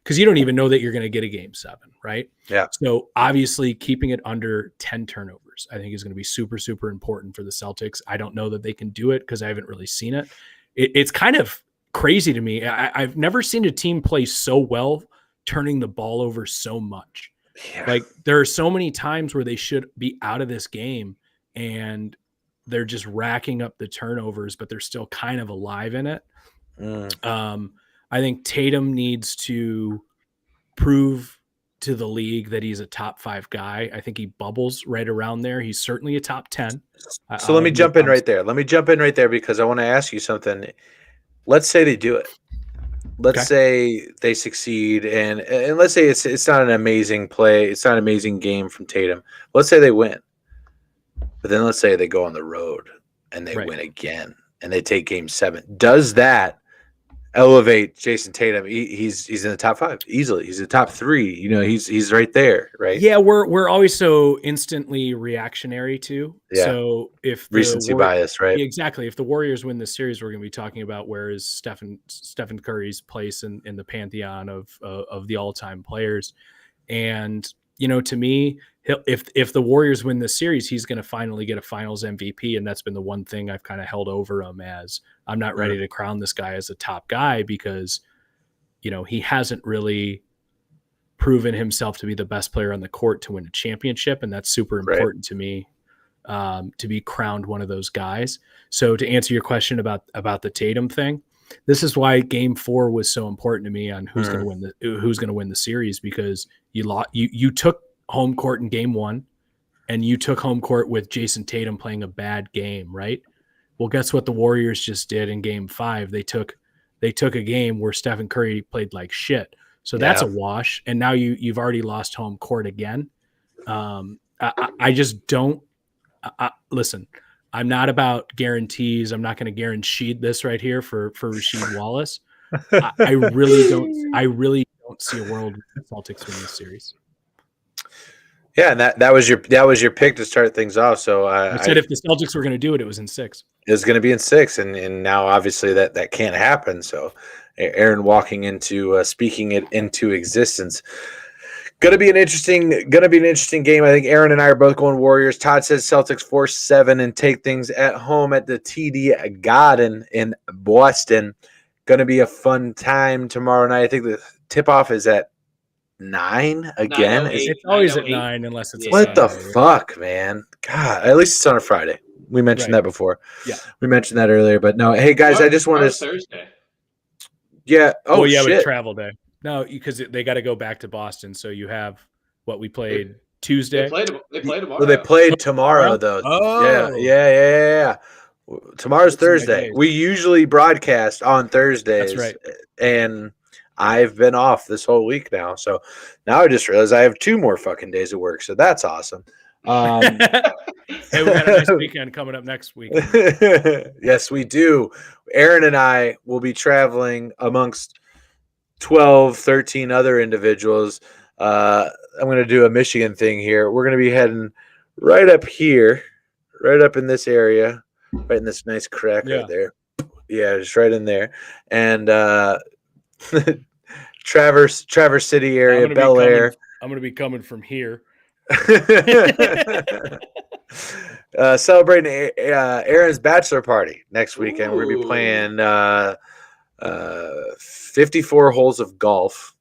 Because you don't even know that you're going to get a game 7, right? Yeah. So obviously keeping it under 10 turnovers, I think is going to be super, super important for the Celtics. I don't know that they can do it because I haven't really seen it. It's kind of crazy to me. I've never seen a team play so well, turning the ball over so much. Yeah. Like there are so many times where they should be out of this game and they're just racking up the turnovers, but they're still kind of alive in it. I think Tatum needs to prove to the league that he's a top 5 guy. I think he bubbles right around there. He's certainly a top 10. So let me jump in right there. Because I want to ask you something. Let's say they do it. Let's say they succeed, and let's say it's not an amazing play. It's not an amazing game from Tatum. Let's say they win. But then let's say they go on the road and they win again and they take game 7. Does that elevate Jason Tatum? He's in the top 5 easily. He's in the top 3. He's right there, right? Yeah, we're always so instantly reactionary too. Yeah. So if recency bias, right? Exactly. If the Warriors win this series, we're going to be talking about where is Stephen Curry's place in the pantheon of the all-time players. And to me, if the Warriors win this series, he's going to finally get a Finals MVP, and that's been the one thing I've kind of held over him as. I'm not ready to crown this guy as a top guy because, he hasn't really proven himself to be the best player on the court to win a championship, and that's super important to me to be crowned one of those guys. So to answer your question about the Tatum thing, this is why Game 4 was so important to me on who's going to win the series, because you took home court in Game 1 and you took home court with Jason Tatum playing a bad game, right? Well, guess what the Warriors just did in Game 5? They took a game where Stephen Curry played like shit. So that's a wash. And now you've already lost home court again. I just don't listen. I'm not about guarantees. I'm not going to guarantee this right here for Rasheed Wallace. I really don't see a world where the Celtics win this series. Yeah, and that was your pick to start things off. So I said if the Celtics were going to do it, it was in 6. It was going to be in 6, and now obviously that can't happen. So Aaron walking into speaking it into existence. Gonna be an interesting game. I think Aaron and I are both going Warriors. Todd says Celtics 4-7 and take things at home at the TD Garden in Boston. Gonna be a fun time tomorrow night. I think the tip off is at 9 again. 9:08. It's always at 9:08. 9 unless it's a What the Saturday. fuck, man? God, at least it's on a Friday. We mentioned Right. that before. Yeah. We mentioned that earlier, but no. Hey guys, I just want Tomorrow's to. Thursday. Yeah. Oh Well, yeah, with shit. travel day. No, because they got to go back to Boston. So you have what we played They Tuesday. play tomorrow. Well, they played tomorrow though. Oh. Yeah. Tomorrow's Those are my Thursday. days. We usually broadcast on Thursdays. That's right. And I've been off this whole week now. So now I just realized I have 2 more fucking days of work. So that's awesome. Hey, we got a nice weekend coming up next week. Yes, we do. Aaron and I will be traveling amongst 12, 13 other individuals. I'm going to do a Michigan thing here. We're going to be heading right up here, right up in this area, right in this nice crack right there. Yeah, just right in there. And Traverse City area, Bel Air. I'm going to be coming from here. Celebrating Aaron's bachelor party next weekend. We're going to be playing 54 holes of golf,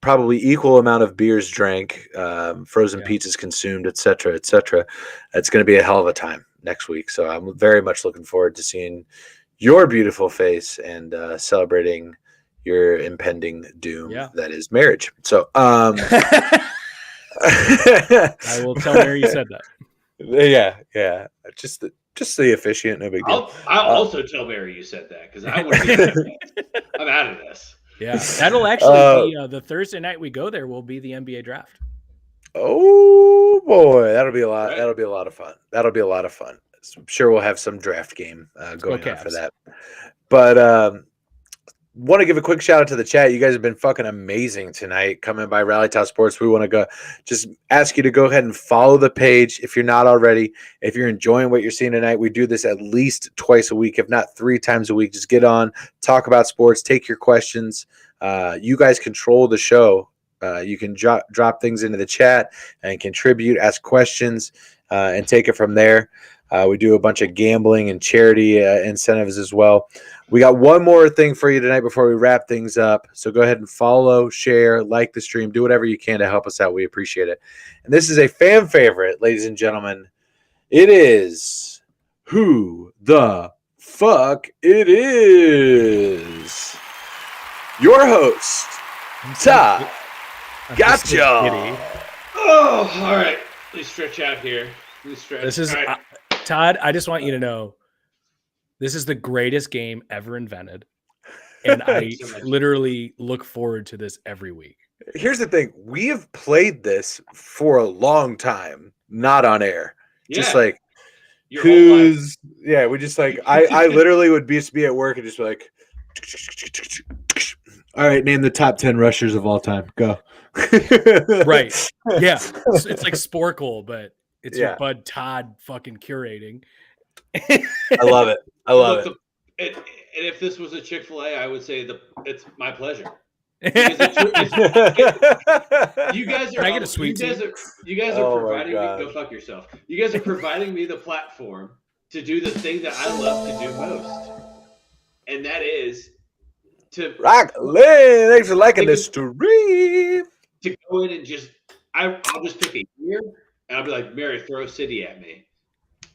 probably equal amount of beers drank, frozen pizzas consumed, etc., etc. It's going to be a hell of a time next week. So I'm very much looking forward to seeing your beautiful face and celebrating your impending doom that is marriage. So I will tell Mary you said that. Yeah. Just the officiant, no big deal. I'll also tell Mary you said that because I want to be I'm out of this. Yeah, that'll actually be the Thursday night we go there will be the NBA draft. Oh boy, that'll be a lot. That'll be a lot of fun. I'm sure we'll have some draft game going on for that. But want to give a quick shout out to the chat. You guys have been fucking amazing tonight coming by Rally Top Sports. We want to just ask you to go ahead and follow the page if you're not already. If you're enjoying what you're seeing tonight, we do this at least twice a week, if not 3 times a week. Just get on, talk about sports, take your questions. You guys control the show. You can drop things into the chat and contribute, ask questions, and take it from there. We do a bunch of gambling and charity incentives as well. We got one more thing for you tonight before we wrap things up. So go ahead and follow, share, like the stream, do whatever you can to help us out. We appreciate it. And this is a fan favorite, ladies and gentlemen. It is Who the Fuck It Is. Your host, Todd. Gotcha. Oh, all right. Please stretch out here. This is Todd. I just want you to know this is the greatest game ever invented, and I literally look forward to this every week. Here's the thing: we have played this for a long time, not on air. Yeah. Just like Your whole life. Yeah, we just like I literally would be at work and just be like, all right, name the top 10 rushers of all time. Go. Right. Yeah. It's like Sporkle, but it's your Bud Todd fucking curating. I love it. And if this was a Chick-fil-A, I would say it's my pleasure. You guys are. Can I get a sweet tea? You guys are providing me. Go fuck yourself. You guys are providing me the platform to do the thing that I love to do most, and that is to rock. Thanks for liking the stream. To go in and I'll just pick a year, and I'll be like, Mary, throw City at me.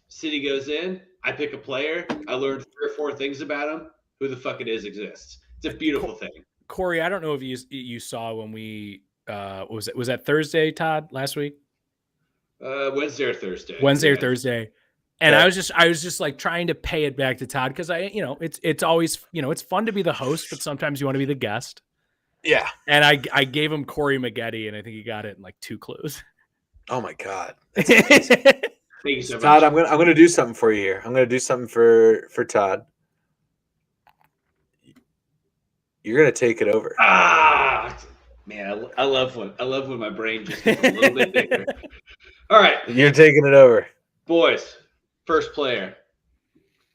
City goes in. I pick a player. I learn 3 or 4 things about him. Who the fuck it is exists. It's a beautiful thing. Corey, I don't know if you saw when we was that Thursday, Todd, last week? Wednesday or Thursday. Or Thursday. And I was just like trying to pay it back to Todd because it's always, it's fun to be the host, but sometimes you want to be the guest. Yeah. And I gave him Corey Maggette, and I think he got it in like 2 clues. Oh my God. Thank you so much. Todd, I'm gonna do something for you here. I'm gonna do something for Todd. You're gonna take it over. Man, I love when my brain just gets a little bit bigger. All right, you're taking it over, boys. First player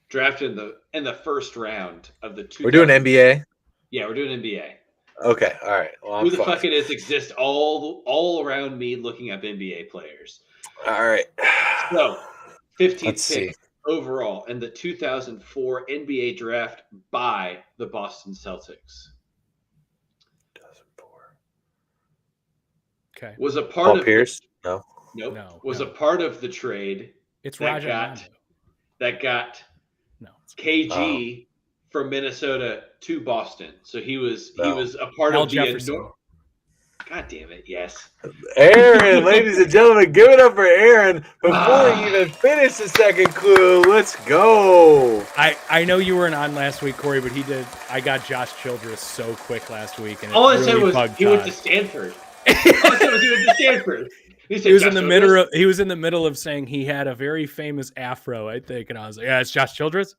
drafted in the first round of the. We're doing NBA. Yeah, we're doing NBA. Okay, all right. Well, Who the fuck it is exists all around me looking up NBA players. All right. So, 15th Let's see. pick overall in the 2004 NBA draft by the Boston Celtics. 2004. Okay. Was a part Paul of Pierce? No. nope. No, Was no. a part of the trade It's that Rajon got Rondo. that got No. KG from Minnesota to Boston. So he was No. a part Al of Jefferson. God damn it, yes. Aaron, ladies and gentlemen, give it up for Aaron. Before he Ah. even finished the second clue, let's go. I know you weren't on last week, Corey, but he did. I got Josh Childress so quick last week, and All I it said really was bugged he went Todd. to Stanford. All I said was he went to Stanford. He He was in Josh the Childress? middle. He was in the middle of saying he had a very famous afro, I think, and I was like, "Yeah, it's Josh Childress."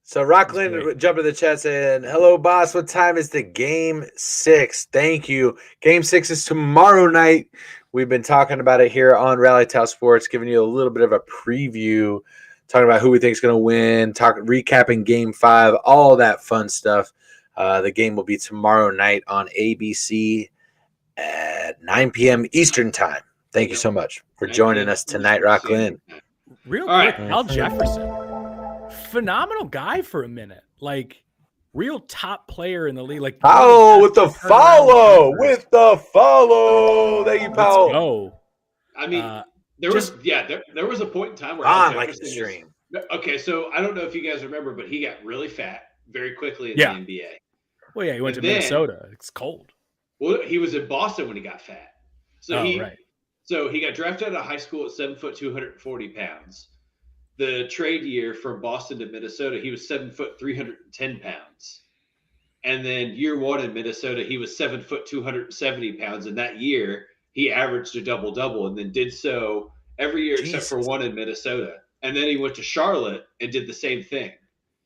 So Rockland jumped in the chat saying, "Hello, boss. What time is the game 6? Thank you. Game 6 is tomorrow night. We've been talking about it here on Rally Towel Sports, giving you a little bit of a preview, talking about who we think is going to win, recapping Game 5, all that fun stuff. The game will be tomorrow night on ABC at 9 p.m. Eastern Time. Thank you so much for joining us tonight, Rockland. Real All quick, right. Al Jefferson, phenomenal guy for a minute, like real top player in the league. Like Powell with the turnaround follow, jumpers. with the follow. Thank you, Let's Powell. go. I mean, there was a point in time where On Al like Jefferson the stream. okay, so I don't know if you guys remember, but he got really fat very quickly in Yeah. the NBA. Well, yeah, he went And to then- Minnesota. It's cold. Well, he was in Boston when he got fat. So Right. So he got drafted out of high school at 7 foot 240 pounds. The trade year from Boston to Minnesota, he was 7 foot 310 pounds. And then year one in Minnesota, he was 7 foot 270 pounds. And that year, he averaged a double-double and then did so every year except for one in Minnesota. And then he went to Charlotte and did the same thing.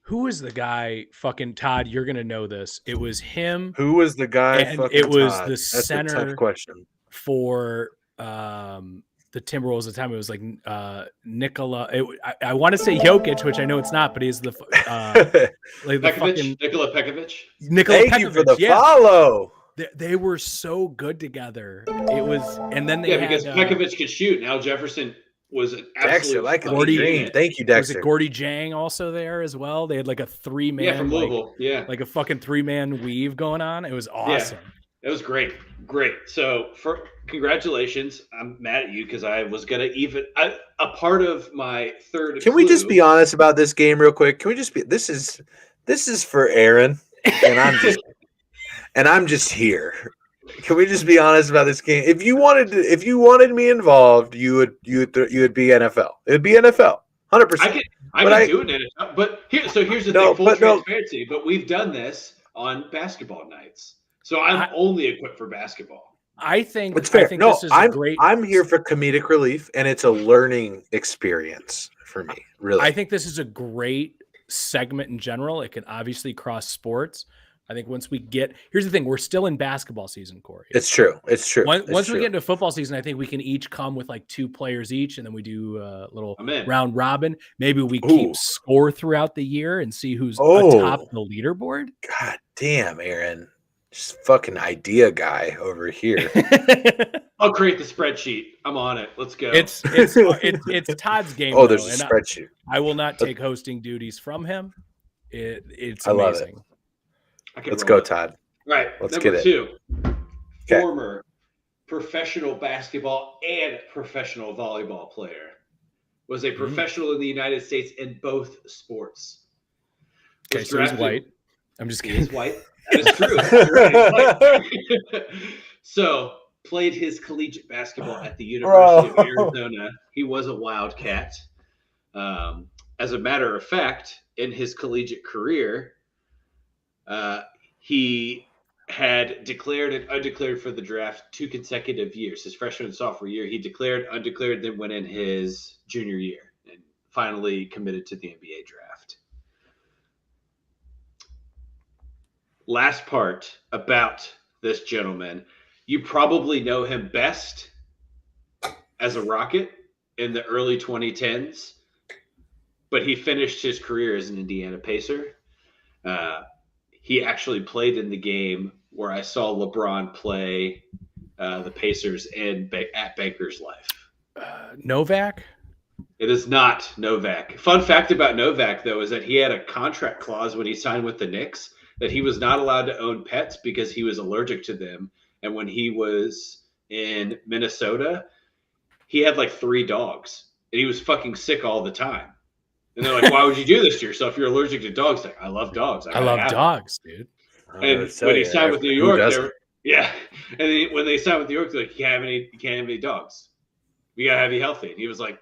Who is the guy? Fucking Todd, you're gonna know this. It was him. Who was the guy? And fucking it was Todd? the That's center a tough question. for the Timberwolves at the time. It was like Nikola. I want to say Jokic, which I know it's not, but he's the like the fucking Nikola Pekovic. Nikola Thank Pekovic. you for the yeah. follow. They were so good together. It was, and then they had because Pekovic could shoot. Now Jefferson was an Dexter, absolute like a Gordy- dream. Thank you, was Dexter. it Gordy Jang also there as well? They had like a 3-man, Yeah, from Louisville. like a fucking 3-man weave going on. It was awesome. It was great. So congratulations. I'm mad at you because I was gonna a part of my third. Can we just be honest about this game real quick? Can we just be? This is for Aaron, and I'm just here. Can we just be honest about this game? If you wanted me involved, you would be NFL. It would be NFL, 100%. I can do it, but here's the thing: full transparency. But we've done this on basketball nights, so I'm only equipped for basketball. I think it's fair. I think this is great. I'm here for comedic relief, and it's a learning experience for me. Really, I think this is a great segment in general. It can obviously cross sports. I think once we get here's the thing, we're still in basketball season, Corey. It's true. Once we get into football season, I think we can each come with like 2 players each, and then we do a little round robin. Maybe we keep score throughout the year and see who's atop the leaderboard. God damn, Aaron. Just fucking idea guy over here. I'll create the spreadsheet. I'm on it. Let's go. It's Todd's game. Oh, there's a spreadsheet. I will not take hosting duties from him. It's I love amazing. Let's go, Todd. Right. Let's get it. 2. Former professional basketball and professional volleyball player. Was a professional in the United States in both sports. Okay, so he's white. I'm just kidding. He's white. That is true. So, played his collegiate basketball at the University of Arizona. He was a Wildcat. As a matter of fact, in his collegiate career, he had declared and undeclared for the draft 2 consecutive years. His freshman and sophomore year, he declared, undeclared, then went in his junior year and finally committed to the NBA draft. Last part about this gentleman. You probably know him best as a Rocket in the early 2010s, but he finished his career as an Indiana Pacer. he actually played in the game where I saw LeBron play the Pacers at Bankers Life. Novak? It is not Novak. Fun fact about Novak, though, is that he had a contract clause when he signed with the Knicks that he was not allowed to own pets because he was allergic to them. And when he was in Minnesota, he had like 3 dogs, and he was fucking sick all the time. And they're like, "Why would you do this to yourself? You're allergic to dogs." Like, I love dogs. I love dogs, dude. And when he signed with New York, yeah. And then when they signed with New York, they're like, you can't have any dogs. We gotta have you healthy. And he was like,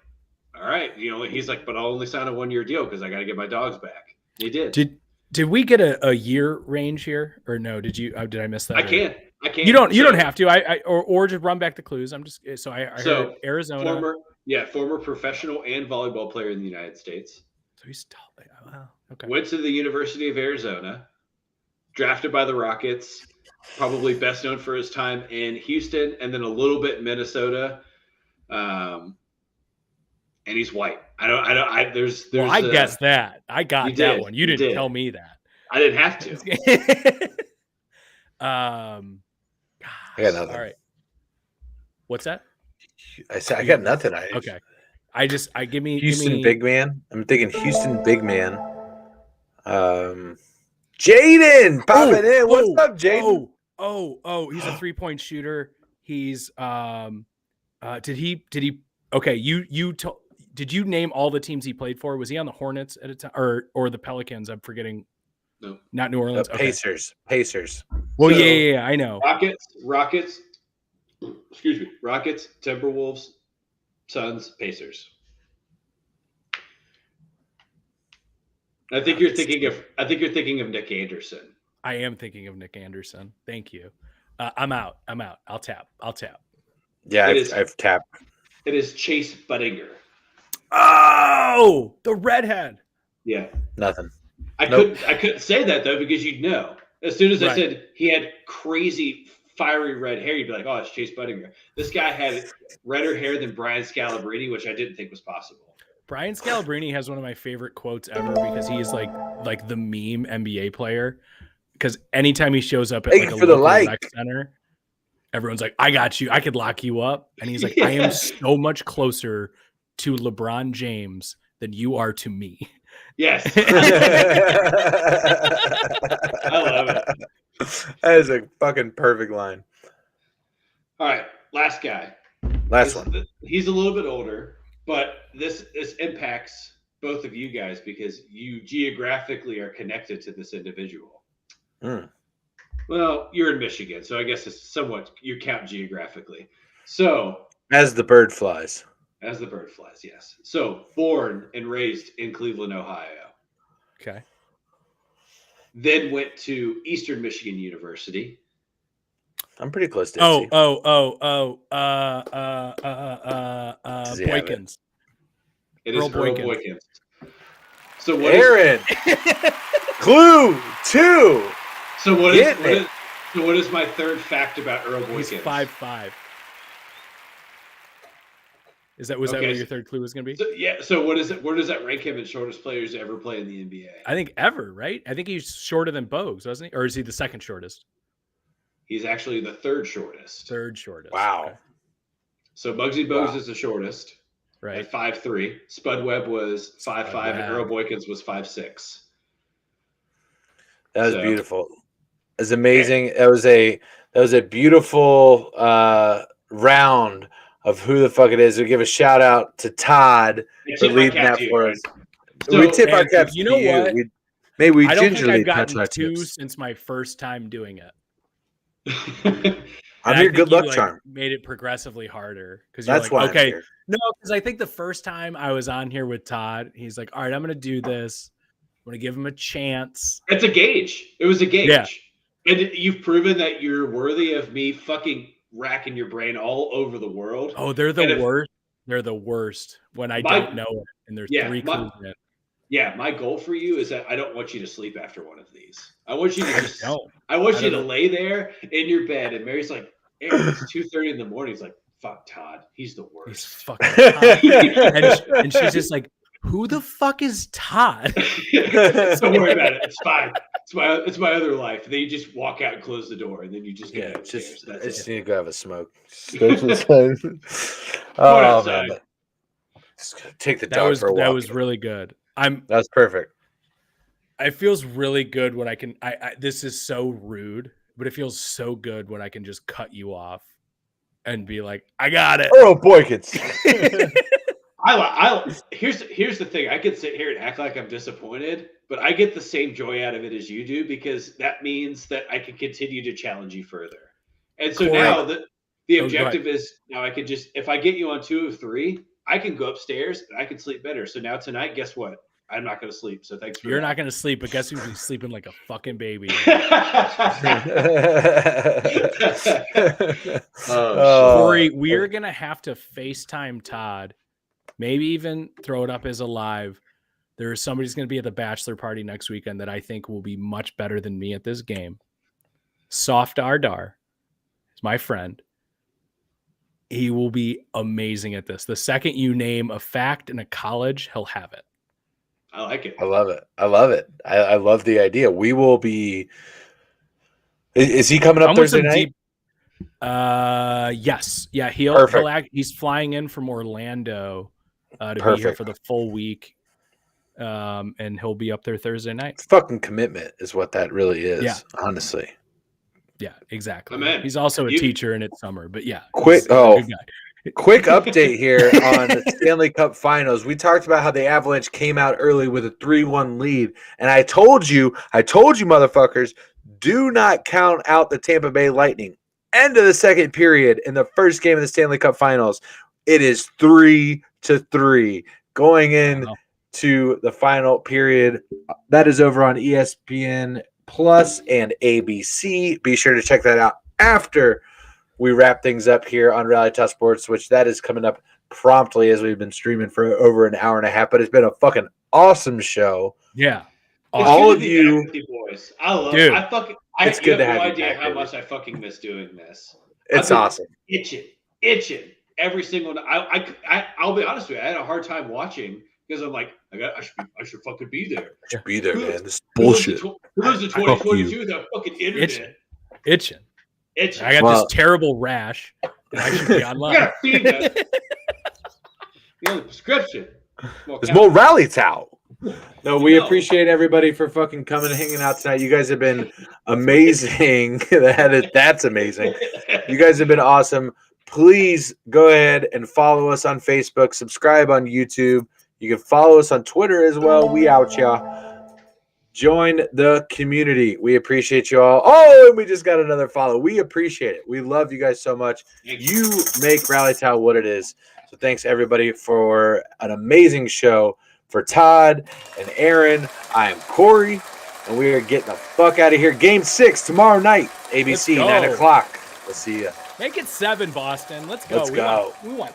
all right, he's like, but I'll only sign a 1-year deal because I got to get my dogs back. And he did. Did we get a year range here, or no? Did I miss that? I can't. You don't have to. Or just run back the clues. I'm just I heard Arizona. Former professional and volleyball player in the United States. So he's wow. Okay. Went to the University of Arizona. Drafted by the Rockets. Probably best known for his time in Houston and then a little bit in Minnesota. And he's white. I guessed that. I got that one. You didn't tell me that. I didn't have to. I got nothing. All right. What's that? I got nothing. Okay. Give me Houston big man. I'm thinking Houston big man. Jaden popping in. What's up, Jaden? Oh, he's a 3-point shooter. He's did he okay, did you name all the teams he played for? Was he on the Hornets at a time or the Pelicans? I'm forgetting. No. Not New Orleans. Pacers. Well, so, yeah, I know. Rockets, Timberwolves, Suns, Pacers. I think you're thinking of Nick Anderson. I am thinking of Nick Anderson. Thank you. I'm out. I'll tap. Yeah, I've tapped. It is Chase Budinger. Oh, the redhead. Yeah. Nothing. I couldn't say that though because you'd know. As soon as I said he had crazy fiery red hair, you'd be like, "Oh, it's Chase Budinger." This guy had redder hair than Brian Scalabrine, which I didn't think was possible. Brian Scalabrine has one of my favorite quotes ever because he is like the meme NBA player. Because anytime he shows up at like a local rec center, everyone's like, "I got you. I could lock you up." And he's like, "I am so much closer to LeBron James than you are to me." Yes. I love it. That is a fucking perfect line. All right, last guy. He's a little bit older, but this impacts both of you guys because you geographically are connected to this individual. Mm. Well, you're in Michigan, so I guess it's somewhat you count geographically. So as the bird flies. As the bird flies, yes. So, born and raised in Cleveland, Ohio. Okay. Then went to Eastern Michigan University. I'm pretty close to Boykins. It is Earl Boykins. So what Aaron. Clue 2. So what is my third fact about Earl Boykins? He's 5'5". Was that what your third clue was going to be? So what is it? Where does that rank him in shortest players to ever play in the NBA? I think ever, right? I think he's shorter than Bogues, wasn't he? Or is he the second shortest? He's actually the third shortest. Wow. Okay. So Muggsy Bogues is the shortest. Right. At 5'3". Spud Webb was 5'5", and Earl Boykins was 5'6". That was beautiful. It was amazing. That was a beautiful round of who the fuck it is. We give a shout out to Todd for leading that for us. So, we tip our caps. You know what? Maybe we I don't gingerly think I've touch our gotten 2 tips. since my first time doing it. I'm your good luck charm. Made it progressively harder because that's why. Okay, no, because I think the first time I was on here with Todd, he's like, "All right, I'm going to do this. I'm going to give him a chance." It's a gauge. It was a gauge. Yeah. And you've proven that you're worthy of me fucking racking your brain all over the world. Oh, they're the worst. They're the worst when I don't know it. And there's 3 clues in it. Yeah, my goal for you is that I don't want you to sleep after one of these. I want you to I want you to lay there in your bed, and Mary's like, "Hey, it's 2:30 in the morning." He's like, "Fuck Todd, he's the worst." He's fucking Todd. and she's just like, "Who the fuck is Todd?" Don't worry about it. It's fine. It's my other life. Then you just walk out and close the door, and then you just get upstairs. I That's just it. need to go have a smoke. Going Oh outside. man, just gonna take the That dog was for a walk. that was really good. That's perfect. It feels really good when I can. This is so rude, but it feels so good when I can just cut you off and be like, "I got it." Oh boykins. Here's the thing. I could sit here and act like I'm disappointed, but I get the same joy out of it as you do because that means that I can continue to challenge you further. And so Corey. now the Oh, go objective is now I could just if I get you on 2 of 3, I can go upstairs and I can sleep better. So now tonight, guess what? I'm not going to sleep. So thanks for You're that. not going to sleep, but guess who's sleeping like a fucking baby? Corey, we're going to have to FaceTime Todd, maybe even throw it up as a live. There's somebody's going to be at the bachelor party next weekend that I think will be much better than me at this game. Soft Ardar is my friend. He will be amazing at this. The second you name a fact in a college, he'll have it. I like it. I love it. I love the idea. We will be. Is he coming up Thursday night? Yes. Yeah. He's flying in from Orlando to be here for the full week. And he'll be up there Thursday night. It's fucking commitment is what that really is. Yeah. Honestly. Yeah, exactly. Amen. He's also a teacher and it's summer, but yeah. Quick update here on the Stanley Cup Finals. We talked about how the Avalanche came out early with a 3-1 lead, and I told you, motherfuckers, do not count out the Tampa Bay Lightning. End of the second period in the first game of the Stanley Cup Finals. It is 3-3 going in to the final period. That is over on ESPN Plus and ABC. Be sure to check that out after we wrap things up here on Rally Top Sports, which that is coming up promptly as we've been streaming for over an hour and a half. But it's been a fucking awesome show. Yeah. All of you boys. I love it. It's good to have no you idea back, how baby. much I fucking miss doing this. It's awesome. Itching every single night. I'll be honest with you. I had a hard time watching because I'm like, I should fucking be there. I should be there, man. This is bullshit. Who lives in 2022 without fucking internet? Itching. I got this terrible rash. And I should be online. You gotta feed that. You know the prescription. There's more Rally Towel. No, we appreciate everybody for fucking coming and hanging out tonight. You guys have been amazing. That's amazing. You guys have been awesome. Please go ahead and follow us on Facebook. Subscribe on YouTube. You can follow us on Twitter as well. We out, y'all. Join the community. We appreciate you all. Oh, and we just got another follow. We appreciate it. We love you guys so much. You make Rally Town what it is. So thanks, everybody, for an amazing show. For Todd and Aaron, I am Corey, and we are getting the fuck out of here. Game 6 tomorrow night, ABC, 9 o'clock. We'll see you. Make it 7, Boston. Let's go. Let's go. We want